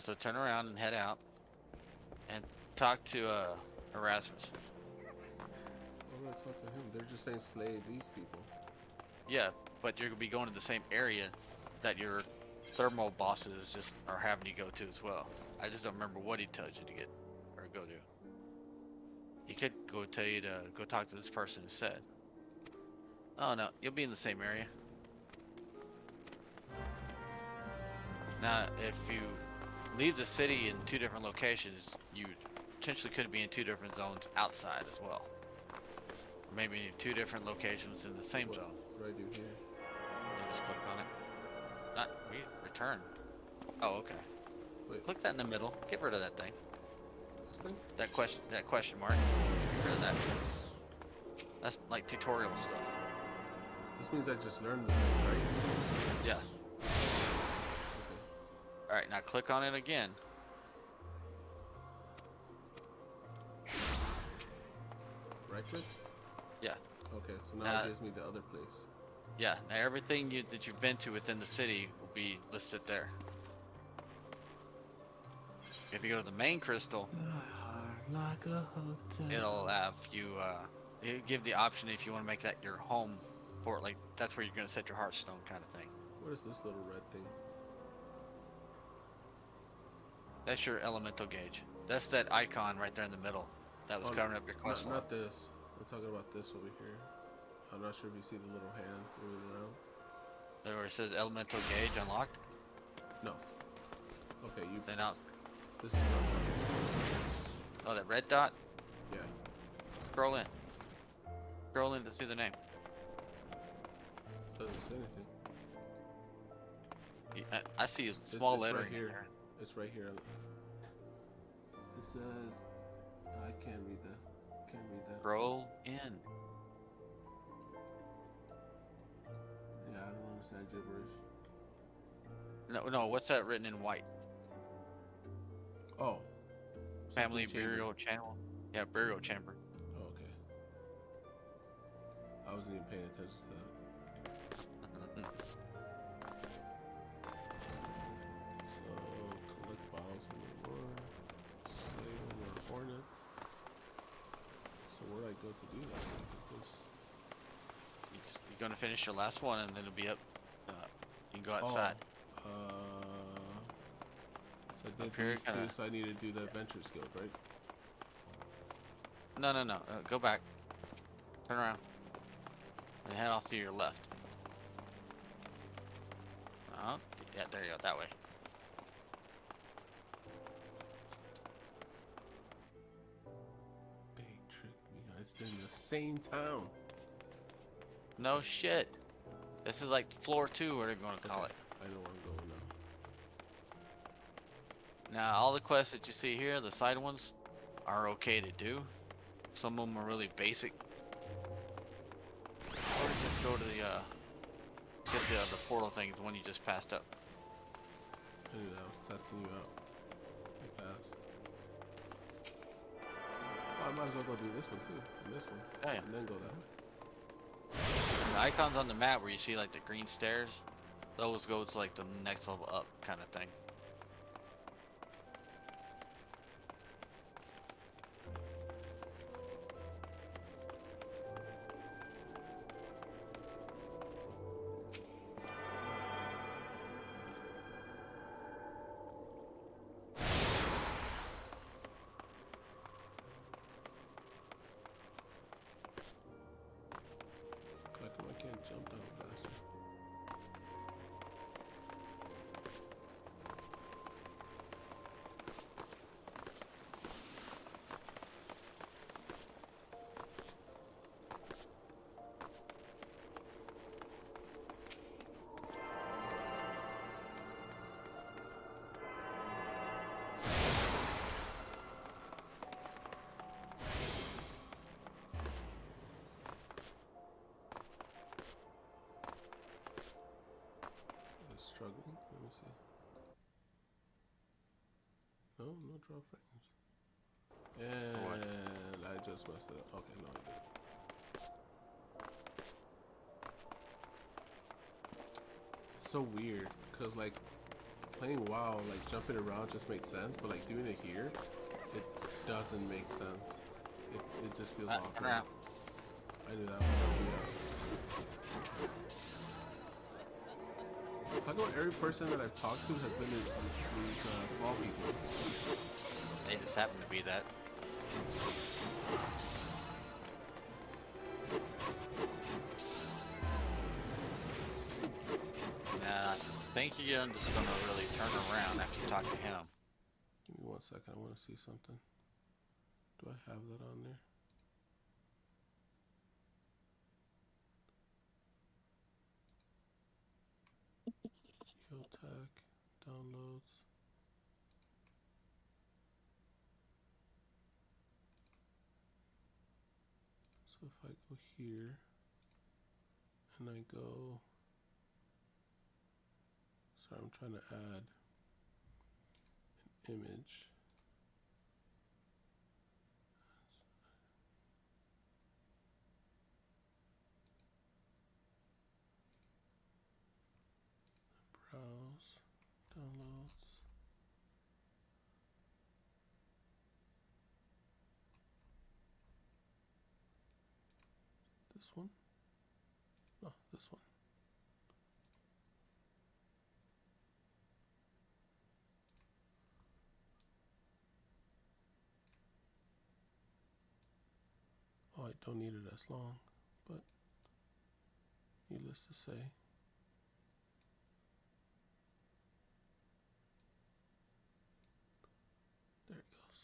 So turn around and head out. And talk to Erasmus. I'm gonna talk to him. They're just saying slay these people. Yeah, but you're gonna be going to the same area that your thermal bosses just are having you go to as well. I just don't remember what he tells you to get or go to. could go tell you to go talk to this person instead. Oh no, you'll be in the same area. Now, if you leave the city in 2 different locations, you potentially could be in 2 different zones outside as well. Or maybe in 2 different locations in the same zone. What do I do here? You just click on it. Not return. Oh, okay. Wait. Click that in the middle. Get rid of that thing. This thing? That question mark. Get rid of that. That's like tutorial stuff. This means I just learned the things, right? Yeah. Okay. Alright, now click on it again. Right click? Yeah. Okay, so now it gives me the other place. Yeah, now everything that you've been to within the city will be listed there. If you go to the main crystal, Like a hotel. it'll have you, it'll give the option if you want to make that your home port, like that's where you're going to set your Hearthstone kind of thing. What is this little red thing? That's your elemental gauge. That's that icon right there in the middle that was covering up your quest log. Not this. I'm talking about this over here. I'm not sure if you see the little hand moving around. There where it says elemental gauge unlocked. No. Okay, you. Then out. This is what I'm talking about. Oh, that red dot. Yeah. Scroll in. Scroll in to see the name. Doesn't say anything. I see a small it's letter right here. there. It's right here. It says. I can't read that. Can't read that. Scroll in. Yeah, I don't understand gibberish. No, what's that written in white? Oh. Family Something chamber. burial channel. Yeah, burial chamber. Oh, okay. I wasn't even paying attention to that. So, collect bottles from the war. Slay over hornets. So where do I go to do that? Just... You're gonna finish your last one, and then it'll be up. You can go outside. So I did Up here, these two, so I need to do the adventure skills, right? No. Go back. Turn around. And head off to your left. Yeah, there you go. That way. They tricked me. It's in the same town. No shit. This is like floor 2, what they're gonna call it. I know where I'm going now. Now, all the quests that you see here, the side ones, are okay to do. Some of them are really basic. Or just go to the, get the portal thing, the one you just passed up. I knew that. I was testing you out. You passed. Oh, I might as well go do this one too. And this one. Oh, yeah. And then go that way. And the icons on the map where you see like the green stairs, those go to like the next level up kind of thing. How come I can't jump down faster? Struggling. Let me see. No drop frames. And I just messed it up. Okay, no, I did. It's so weird, cause like playing WoW, like jumping around just makes sense, but like doing it here, it doesn't make sense. It just feels awkward. I knew that was messing me up. How come every person that I've talked to has been these small people? They just happen to be that. you're just gonna really turn around after you talk to him. Give me 1 second. I want to see something. Do I have that on there? Tech downloads. So if I go here and I go, sorry, I'm trying to add an image. Browse, downloads. This one? No, this one. Oh, I don't need it as long, but needless to say. There it goes.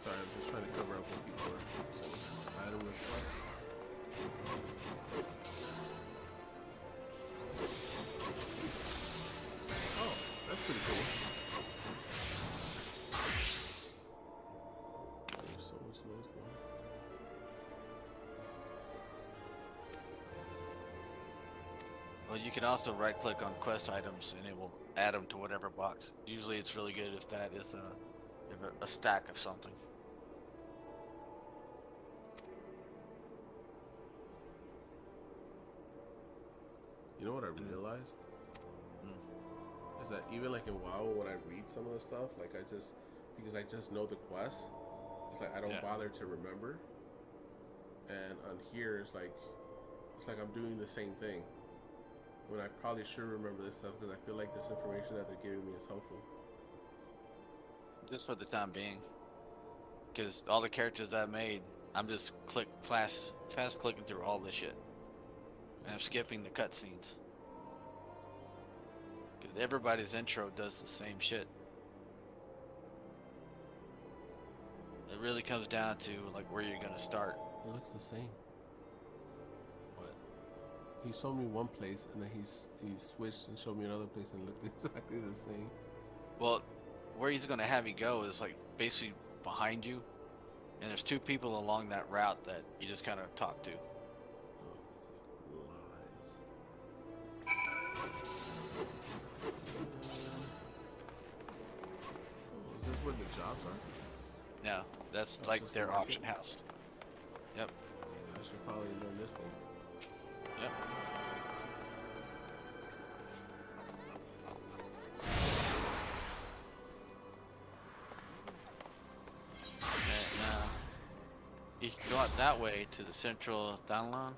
Sorry, I'm just trying to cover up what people are saying. Item request. Oh, that's pretty cool. There's so much noise going on. Well, you can also right-click on quest items, and it will add them to whatever box. Usually, it's really good if that is a stack of something. You know what I realized? Is that even like in WoW, when I read some of the stuff, like because I just know the quest, it's like I don't bother to remember. And on here, it's like I'm doing the same thing. When I probably should remember this stuff because I feel like this information that they're giving me is helpful. Just for the time being. Because all the characters I made, I'm just fast clicking through all this shit. And I'm skipping the cutscenes. Because everybody's intro does the same shit. It really comes down to like where you're gonna start. It looks the same. What? He showed me one place and then he switched and showed me another place and it looked exactly the same. Well, where he's gonna have you go is like basically behind you. And there's two people along that route that you just kind of talk to. Is this where the jobs are? No, that's like their auction house. Yep. Yeah, I should probably learn this thing. Yep. And, you can go out that way to the central download.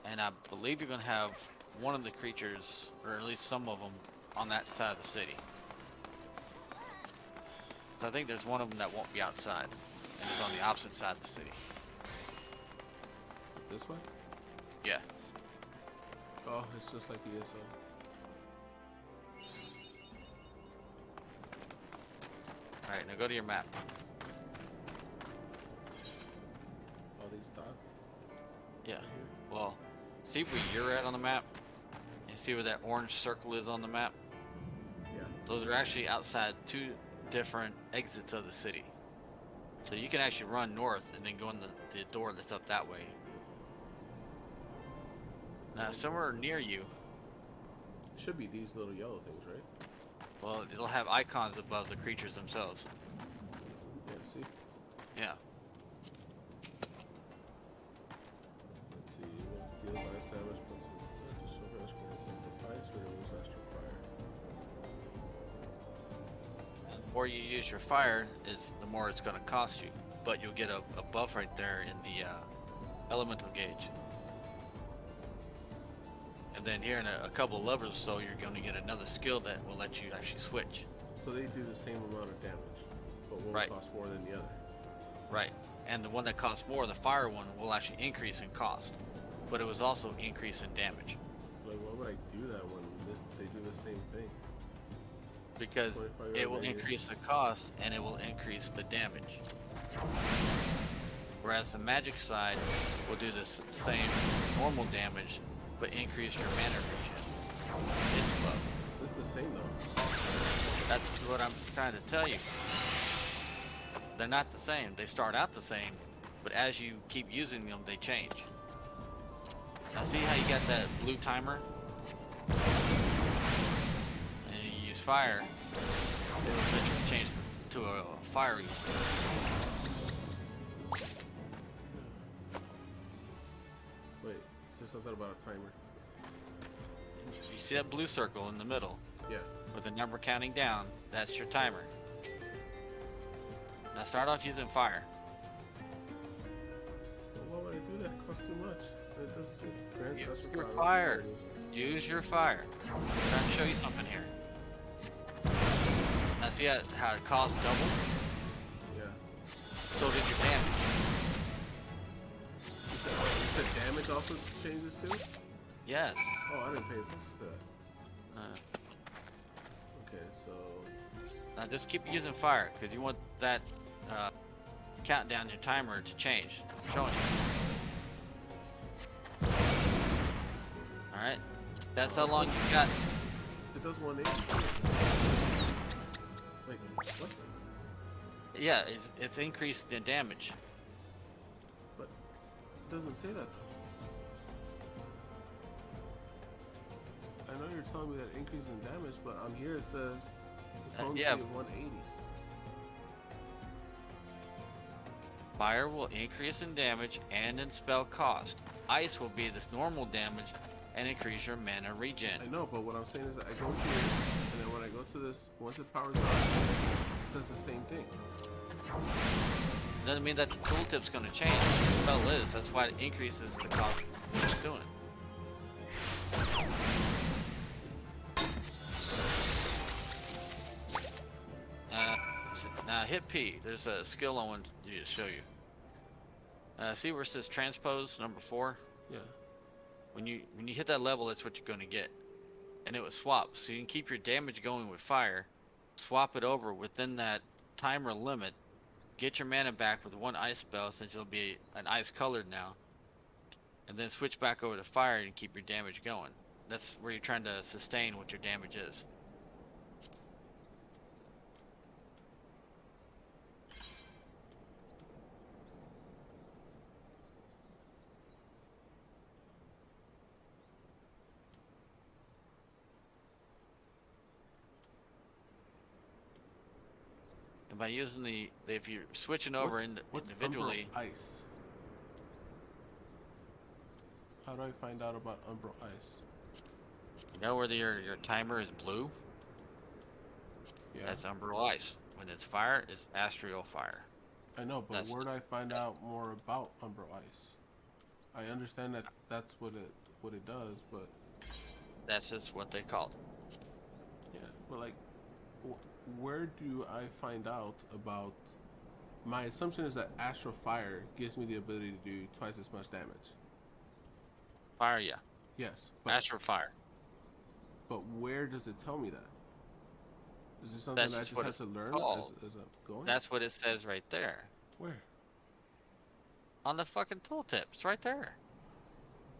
And I believe you're going to have one of the creatures, or at least some of them, on that side of the city. So I think there's one of them that won't be outside, and it's on the opposite side of the city. This way? Yeah. Oh, it's just like the ESO. Alright, now go to your map. All these dots? Yeah. Well, see where you're at on the map? And see where that orange circle is on the map? Yeah. Those are actually outside two different exits of the city. So you can actually run north and then go in the door that's up that way. Now, somewhere near you, It should be these little yellow things, right? well, it'll have icons above the creatures themselves. Yeah, see? Yeah. Let's see. What deals I established principles to show experience and device or removes astral fire. And the more you use your fire, the more it's going to cost you. But you'll get a buff right there in the elemental gauge. And then here in a couple levels or so, you're going to get another skill that will let you actually switch. So they do the same amount of damage, but one Right. costs more than the other. Right. And the one that costs more, the fire one, will actually increase in cost. but it was also increase in damage. Like, why would I do that when they do the same thing? Because 25 it will radius. increase the cost and it will increase the damage. Whereas the magic side will do the same normal damage, but increase your mana regen. It's above. It's the same though. That's what I'm trying to tell you. They're not the same. They start out the same, but as you keep using them, they change. Now see how you got that blue timer? And you use fire, it'll eventually change to a fiery. Wait, say something about a timer. You see that blue circle in the middle Yeah. with the number counting down? That's your timer. Now start off using fire. Why would I do that? It costs too much. It doesn't say grants Use extra your power. fire. Use your fire. I'm trying to show you something here. Now see how it costs double? Yeah. So did your damage. You said damage also changes too? Yes. Oh, I didn't pay attention to that. Okay, so Now just keep using fire because you want that countdown your timer to change. I'm showing you. Alright. That's how long you got. it does 180. Wait, what? Yeah, it's increased in damage. But it doesn't say that though. I know you're telling me that increase in damage, but on here it says potency yeah. of 180. Fire will increase in damage and in spell cost. Ice will be this normal damage and increase your mana regen. I know, but what I'm saying is that I go here, and then when I go to this, once it powers on, it says the same thing. Doesn't mean that the tooltip's going to change. The spell is. That's why it increases the cost of what it's doing. Now hit P. There's a skill I want you to show you. See where it says transpose number 4? Yeah. When you hit that level, that's what you're going to get, and it will swap. So you can keep your damage going with fire, swap it over within that timer limit, get your mana back with one ice spell since it'll be an ice colored now, and then switch back over to fire and keep your damage going. That's where you're trying to sustain what your damage is. And by using if you're switching over what's individually, Umbral Ice? How do I find out about Umbral Ice? you know where your timer is blue? Yeah. That's Umbral Ice. When it's fire, it's Astral Fire. I know, but That's where do I find out more about Umbral Ice? I understand that that's what it does, but That's just what they call it. yeah, but like, where do I find out about? My assumption is that Astral Fire gives me the ability to do twice as much damage. Fire, yeah. Yes, but Astral Fire. where does it tell me that? Is this something That's I just just what have it's to learn called. as I'm going? That's what it says right there. Where? On the fucking tooltip. It's right there.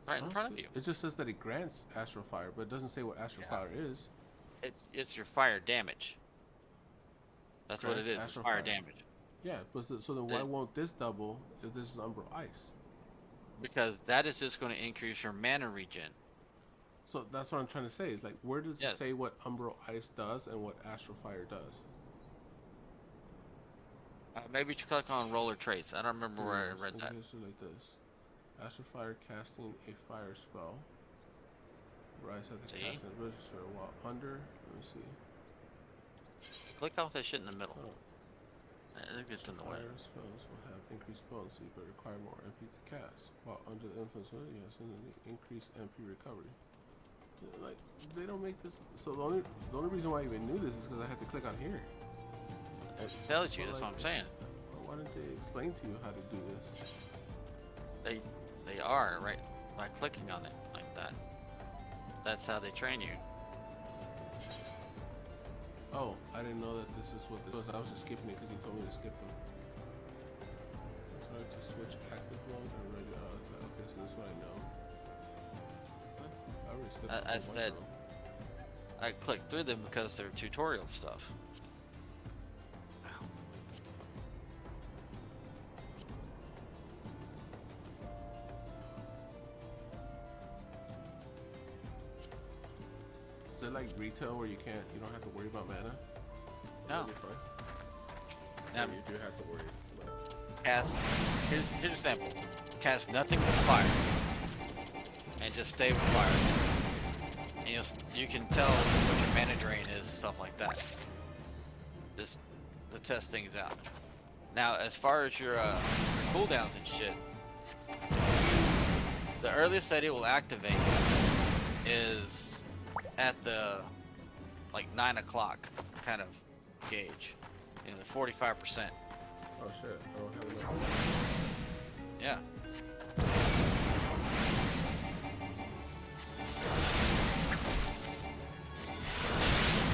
Right in front of you. It just says that it grants Astral Fire, but it doesn't say what Astral Yeah. Fire is. It's your fire damage. That's what it Grants is. It's Astral fire Fire. damage. Yeah, but so then why won't this double if this is Umbral Ice? Because that is just going to increase your mana regen. So that's what I'm trying to say. Is like, where does Yes. it say what Umbral Ice does and what Astral Fire does? Maybe you click on roller trace. I don't remember where I read that. So like this. Astral Fire casting a fire spell. Rise at the See? casting register while under. Let me see. Click off that shit in the middle. Oh. I think it's in the way. Fire spells will have increased potency but require more MP to cast. While under the influence of it, yes, and then the increased MP recovery. Like, they don't make this. So the only reason why I even knew this is because I had to click on here. It tells you. But That's like, what I'm saying. Why didn't they explain to you how to do this? They are right. by clicking on it like that. That's how they train you. Oh, I didn't know that this is what this was. I was just skipping it because you told me to skip them. So to switch active mode and regular. Okay, so this is what I know. I already skipped I said I clicked through them because they're tutorial stuff. Is it like retail where you don't have to worry about mana? No. You're fine. Now, You do have to worry about. cast. Here's an example. Cast nothing with fire, and just stay with fire. And you can tell what your mana drain is, stuff like that. Just to test things out. Now, as far as your cooldowns and shit, the earliest that it will activate is at the like 9 o'clock kind of gauge, you know, the 45%. Oh shit! I don't have enough. Yeah. I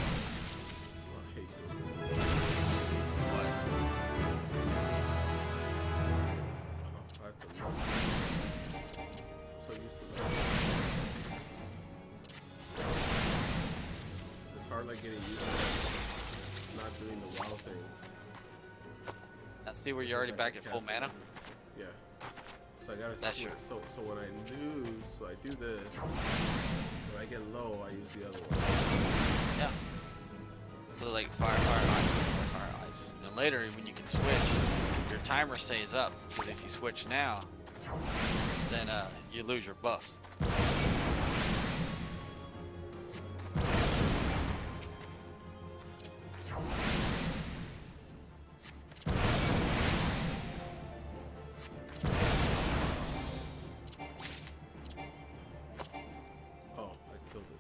hate this. What? I have to look. So used to that. It's hard like getting used to not doing the wild things. Now see where you're already back at full mana? Yeah. So I gotta That's switch. true. So when I lose, so I do this. When I get low, I use the other one. Yeah. So like fire, ice. And later when you can switch, your timer stays up. Because if you switch now, then you lose your buff. Oh, I killed it.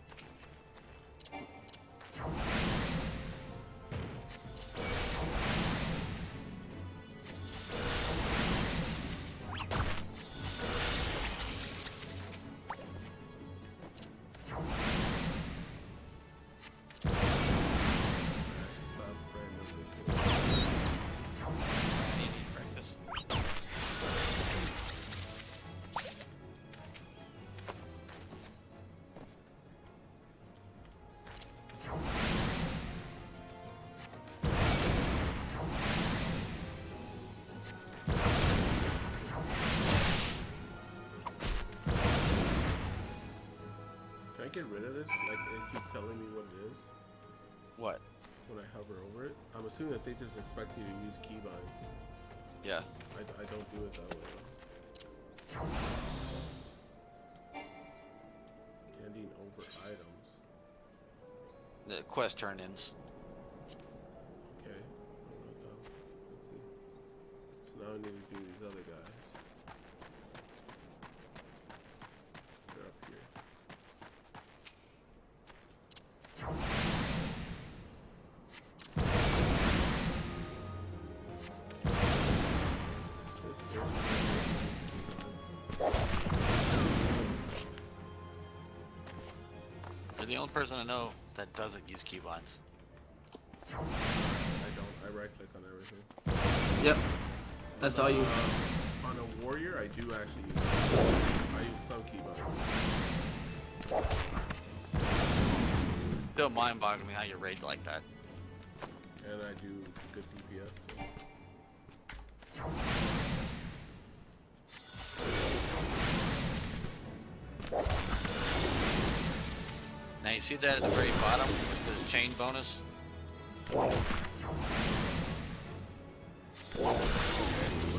I need to practice. Can I get rid of this? Like, it keep telling me what it is What? when I hover over it? I'm assuming that they just expect you to use keybinds. Yeah. I don't do it that way though. Handing over items. The quest turn-ins. Okay. I'm not done. Let's see. So now I need to do these other guys. They're up here. Okay, seriously, these keybinds. You're the only person I know that doesn't use keybinds. I don't. I right click on everything. Yep. That's all you. On a warrior, I do actually use keybinds. I use some keybinds. Still mind-boggling me how you raid like that. And I do good DPS. So. Now you see that at the very bottom, which says chain bonus? What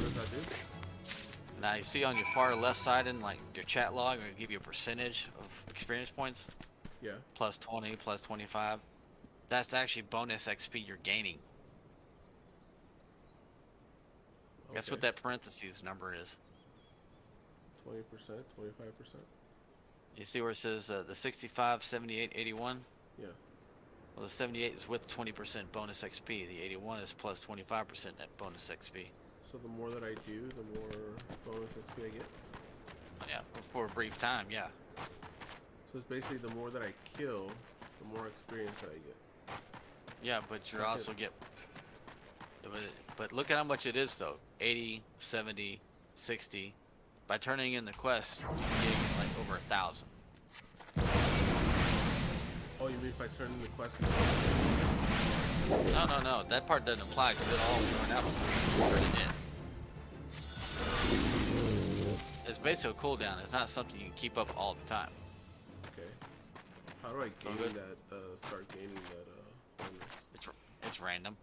does that do? Now you see on your far left side in like your chat log, it'll give you a percentage of experience points. Yeah. Plus 20, plus 25. That's actually bonus XP you're gaining. That's what Okay. that parentheses number is. 20%, 25%. You see where it says the 65, 78, 81? Yeah. Well, the 78 is with 20% bonus XP. The 81 is plus 25% net bonus XP. So the more that I do, the more bonus XP I get. Yeah, for a brief time, yeah. So it's basically the more that I kill, the more experience that I get. Yeah, but you also get... But look at how much it is, though. 80, 70, 60. By turning in the quest, you get like over 1,000. Oh, you mean if I turn in the quest? No. That part doesn't apply because it all run out before you turn it in. It's basically a cooldown. It's not something you can keep up all the time. Okay. How do I gain that? Start gaining that bonus? It's random.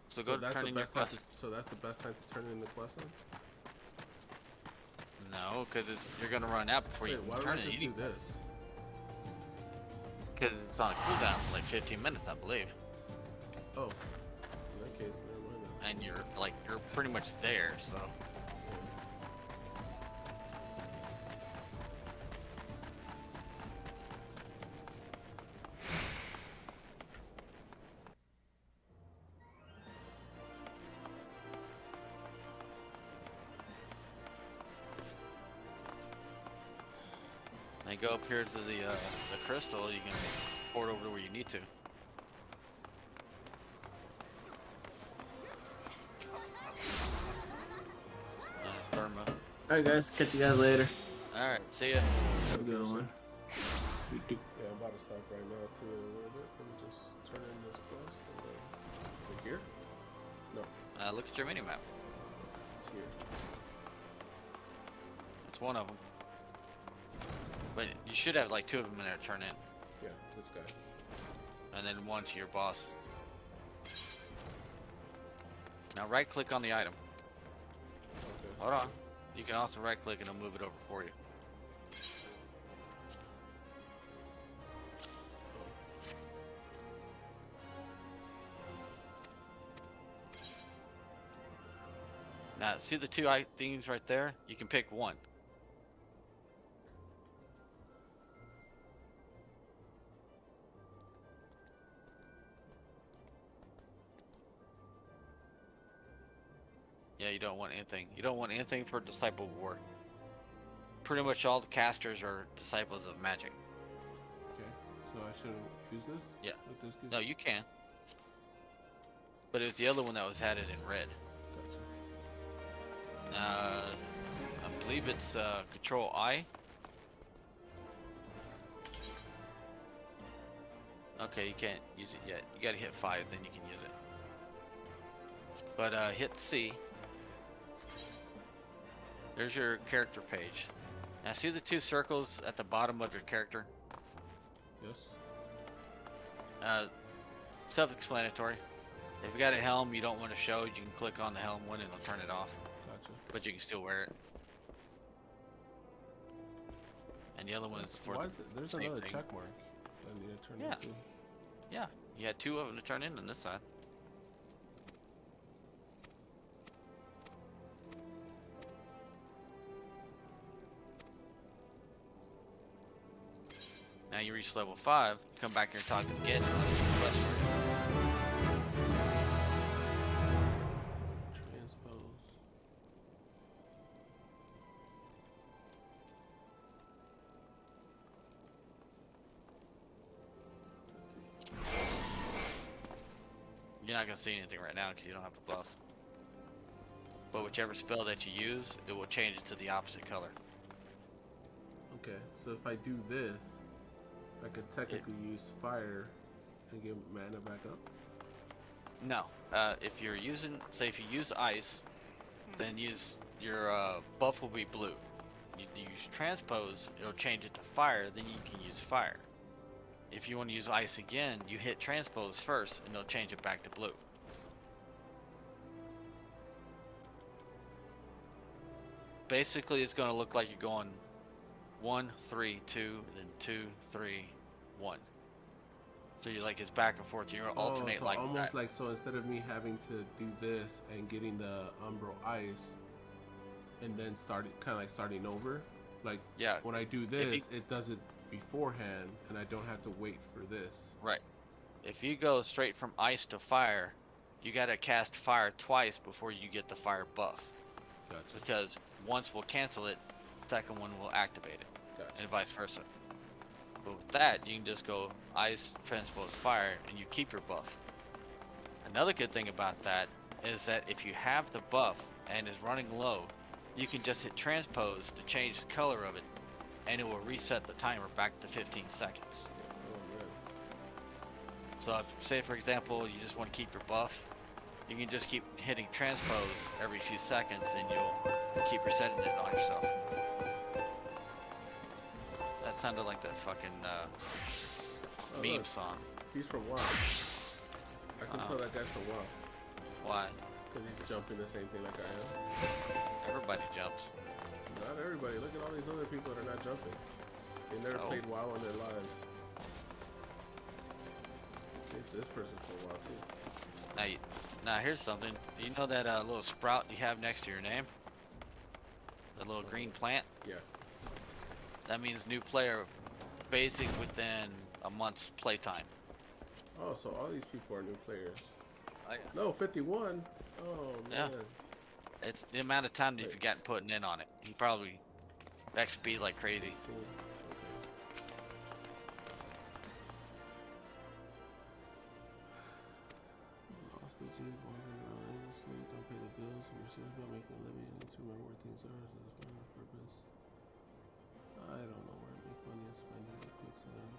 So So go turn in your quest. So that's the best time to turn in the quest then? No, because you're gonna run out before you Why can don't turn I it. just do this? Because it's on a cooldown for like 15 minutes, I believe. Oh, in that case, never mind that. And you're pretty much there, so. And go up here to the crystal, you can port over to where you need to. Therma. Alright, guys. Catch you guys later. Alright, see ya. Have a good one. Yeah, I'm about to stop right now too in a little bit. Let me just turn in this quest. And then, is it here? No, Look at your minimap. it's here. It's one of them. But you should have like 2 of them in there to turn in. Yeah, this guy. And then 1 to your boss. Now right click on the item. Okay. Hold on. You can also right click and it'll move it over for you. Now see the 2 things right there? You can pick one. Yeah, you don't want anything. You don't want anything for Disciple War. Pretty much all the casters are disciples of magic. Okay. So I shouldn't use this? Yeah. What this gives No, you can. But it's the other one that was added in red. Gotcha. I believe it's Control I. Okay, you can't use it yet. You gotta hit 5, then you can use it. But hit C. There's your character page. Now see the 2 circles at the bottom of your character? Yes. Self-explanatory. If you got a helm you don't want to show, you can click on the helm one and it'll turn it off. Gotcha. But you can still wear it. And the other one's for Why is it? There's same another thing. check mark that I need to turn Yeah. into. Yeah, you had 2 of them to turn in on this side. Now you reach level 5, you come back here and talk to them again. Transpose. You're not going to see anything right now because you don't have a buff. But whichever spell that you use, it will change it to the opposite color. Okay, so if I do this, I could technically use fire and get mana back up? No, if you're using, say if you use ice, then use your buff will be blue. You use transpose, it'll change it to fire, then you can use fire. If you want to use ice again, you hit transpose first and it'll change it back to blue. Basically it's going to look like you're going 1, 3, 2, then 2, 3, 1. So you're like, it's back and forth. You're gonna alternate so like almost that. like, so instead of me having to do this and getting the Umbro Ice and then starting over, like Yeah. when I do this, it does it beforehand and I don't have to wait for this. Right. If you go straight from ice to fire, you gotta cast fire twice before you get the fire buff. Gotcha. Because once will cancel it, second one will activate it, Gotcha. and vice versa. But with that, you can just go ice transpose fire, and you keep your buff. Another good thing about that is that if you have the buff and is running low, you can just hit transpose to change the color of it, and it will reset the timer back to 15 seconds. Oh man. So if, say for example, you just want to keep your buff, you can just keep hitting transpose every few seconds, and you'll keep resetting it on yourself. That sounded like that fucking meme look. song. He's from WoW. I can tell that guy's from WoW. Why? Because he's jumping the same thing like I am. Everybody jumps. Not everybody. Look at all these other people that are not jumping. They never played WoW in their lives. See, this person's from WoW too. Now here's something. You know that little sprout you have next to your name? The little green plant? Yeah. That means new player basic within a month's playtime. Oh, so all these people are new players. Oh, yeah. No, 51. Oh man. Yeah. It's the amount of time that you've gotten putting in on it. You probably XP like crazy. 18. Okay. Hostages wandering around aimlessly, don't pay the bills, and you're serious about making a living, and to remember where things are, so that's part of the purpose. I don't know where to make money and spend it in quicksand.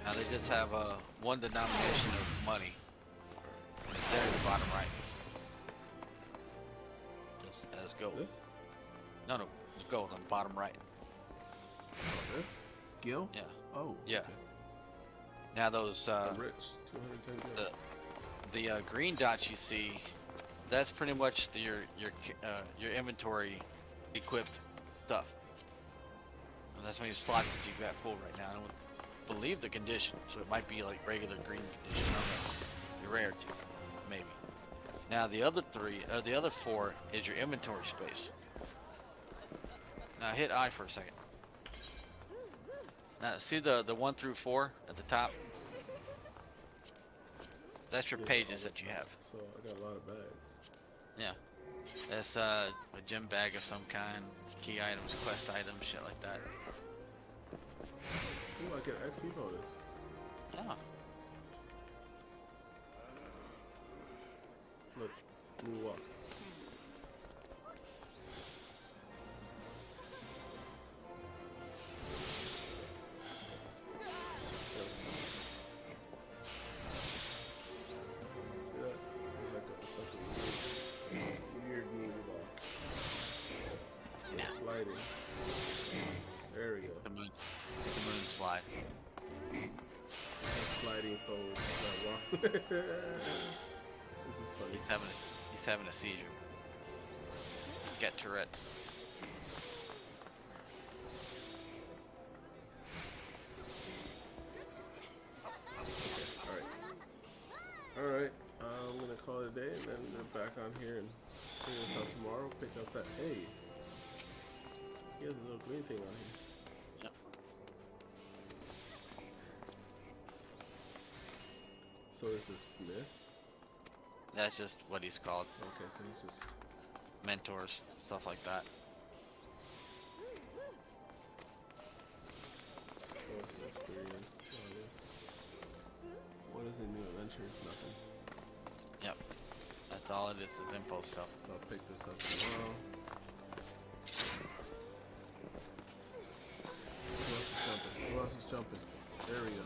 Now they just have one denomination of money. And it's there at the bottom right. Just as gold. This? No, the gold on the bottom right. This? Gil? Yeah. Oh. Yeah. Okay. Now those I'm rich. 210 gil. the green dots you see, that's pretty much your inventory equipped stuff. And that's how many slots that you got full right now. I don't believe the condition, so it might be like regular green condition on the rare two, maybe. Now the other the other four is your inventory space. Now hit I for a second. Now see the 1 through 4 at the top? That's your pages that you have. So I got a lot of bags. Yeah. That's a gym bag of some kind, key items, quest items, shit like that. Ooh, I get XP bonus. Yeah. Look, moonwalk. Sliding. There we go. The moon slide. Sliding forward. This is funny. He's having a seizure. He's got Tourette's. Alright. I'm gonna call it a day and then we're back on here and figure this out tomorrow. Pick up that. Hey. He has a little green thing on here. Yep. So is this Smith? That's just what he's called. Okay, so he's just Mentors, stuff like that. what's the experience? What is a new adventure? Nothing. Yep. That's all it is info stuff. So I'll pick this up tomorrow. Who else is jumping? There we go.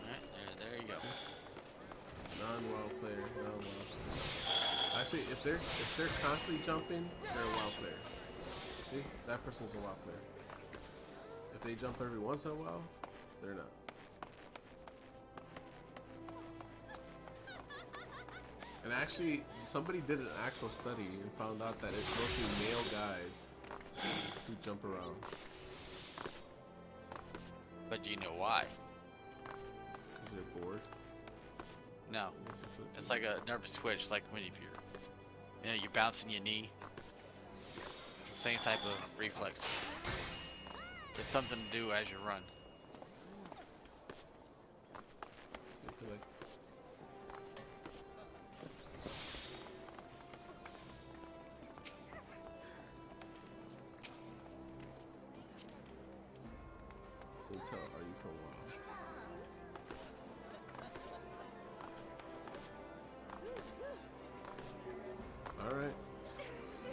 Alright, there you go. Non-WoW player, non-WoW. Actually, if they're constantly jumping, they're a WoW player. See, that person's a WoW player. If they jump every once in a while, they're not. And actually, somebody did an actual study and found out that it's mostly male guys who jump around. But do you know why? Because they're bored. No. It's like a nervous twitch, like when you're bouncing your knee. Same type of reflex. It's something to do as you run. intel are you from WoW?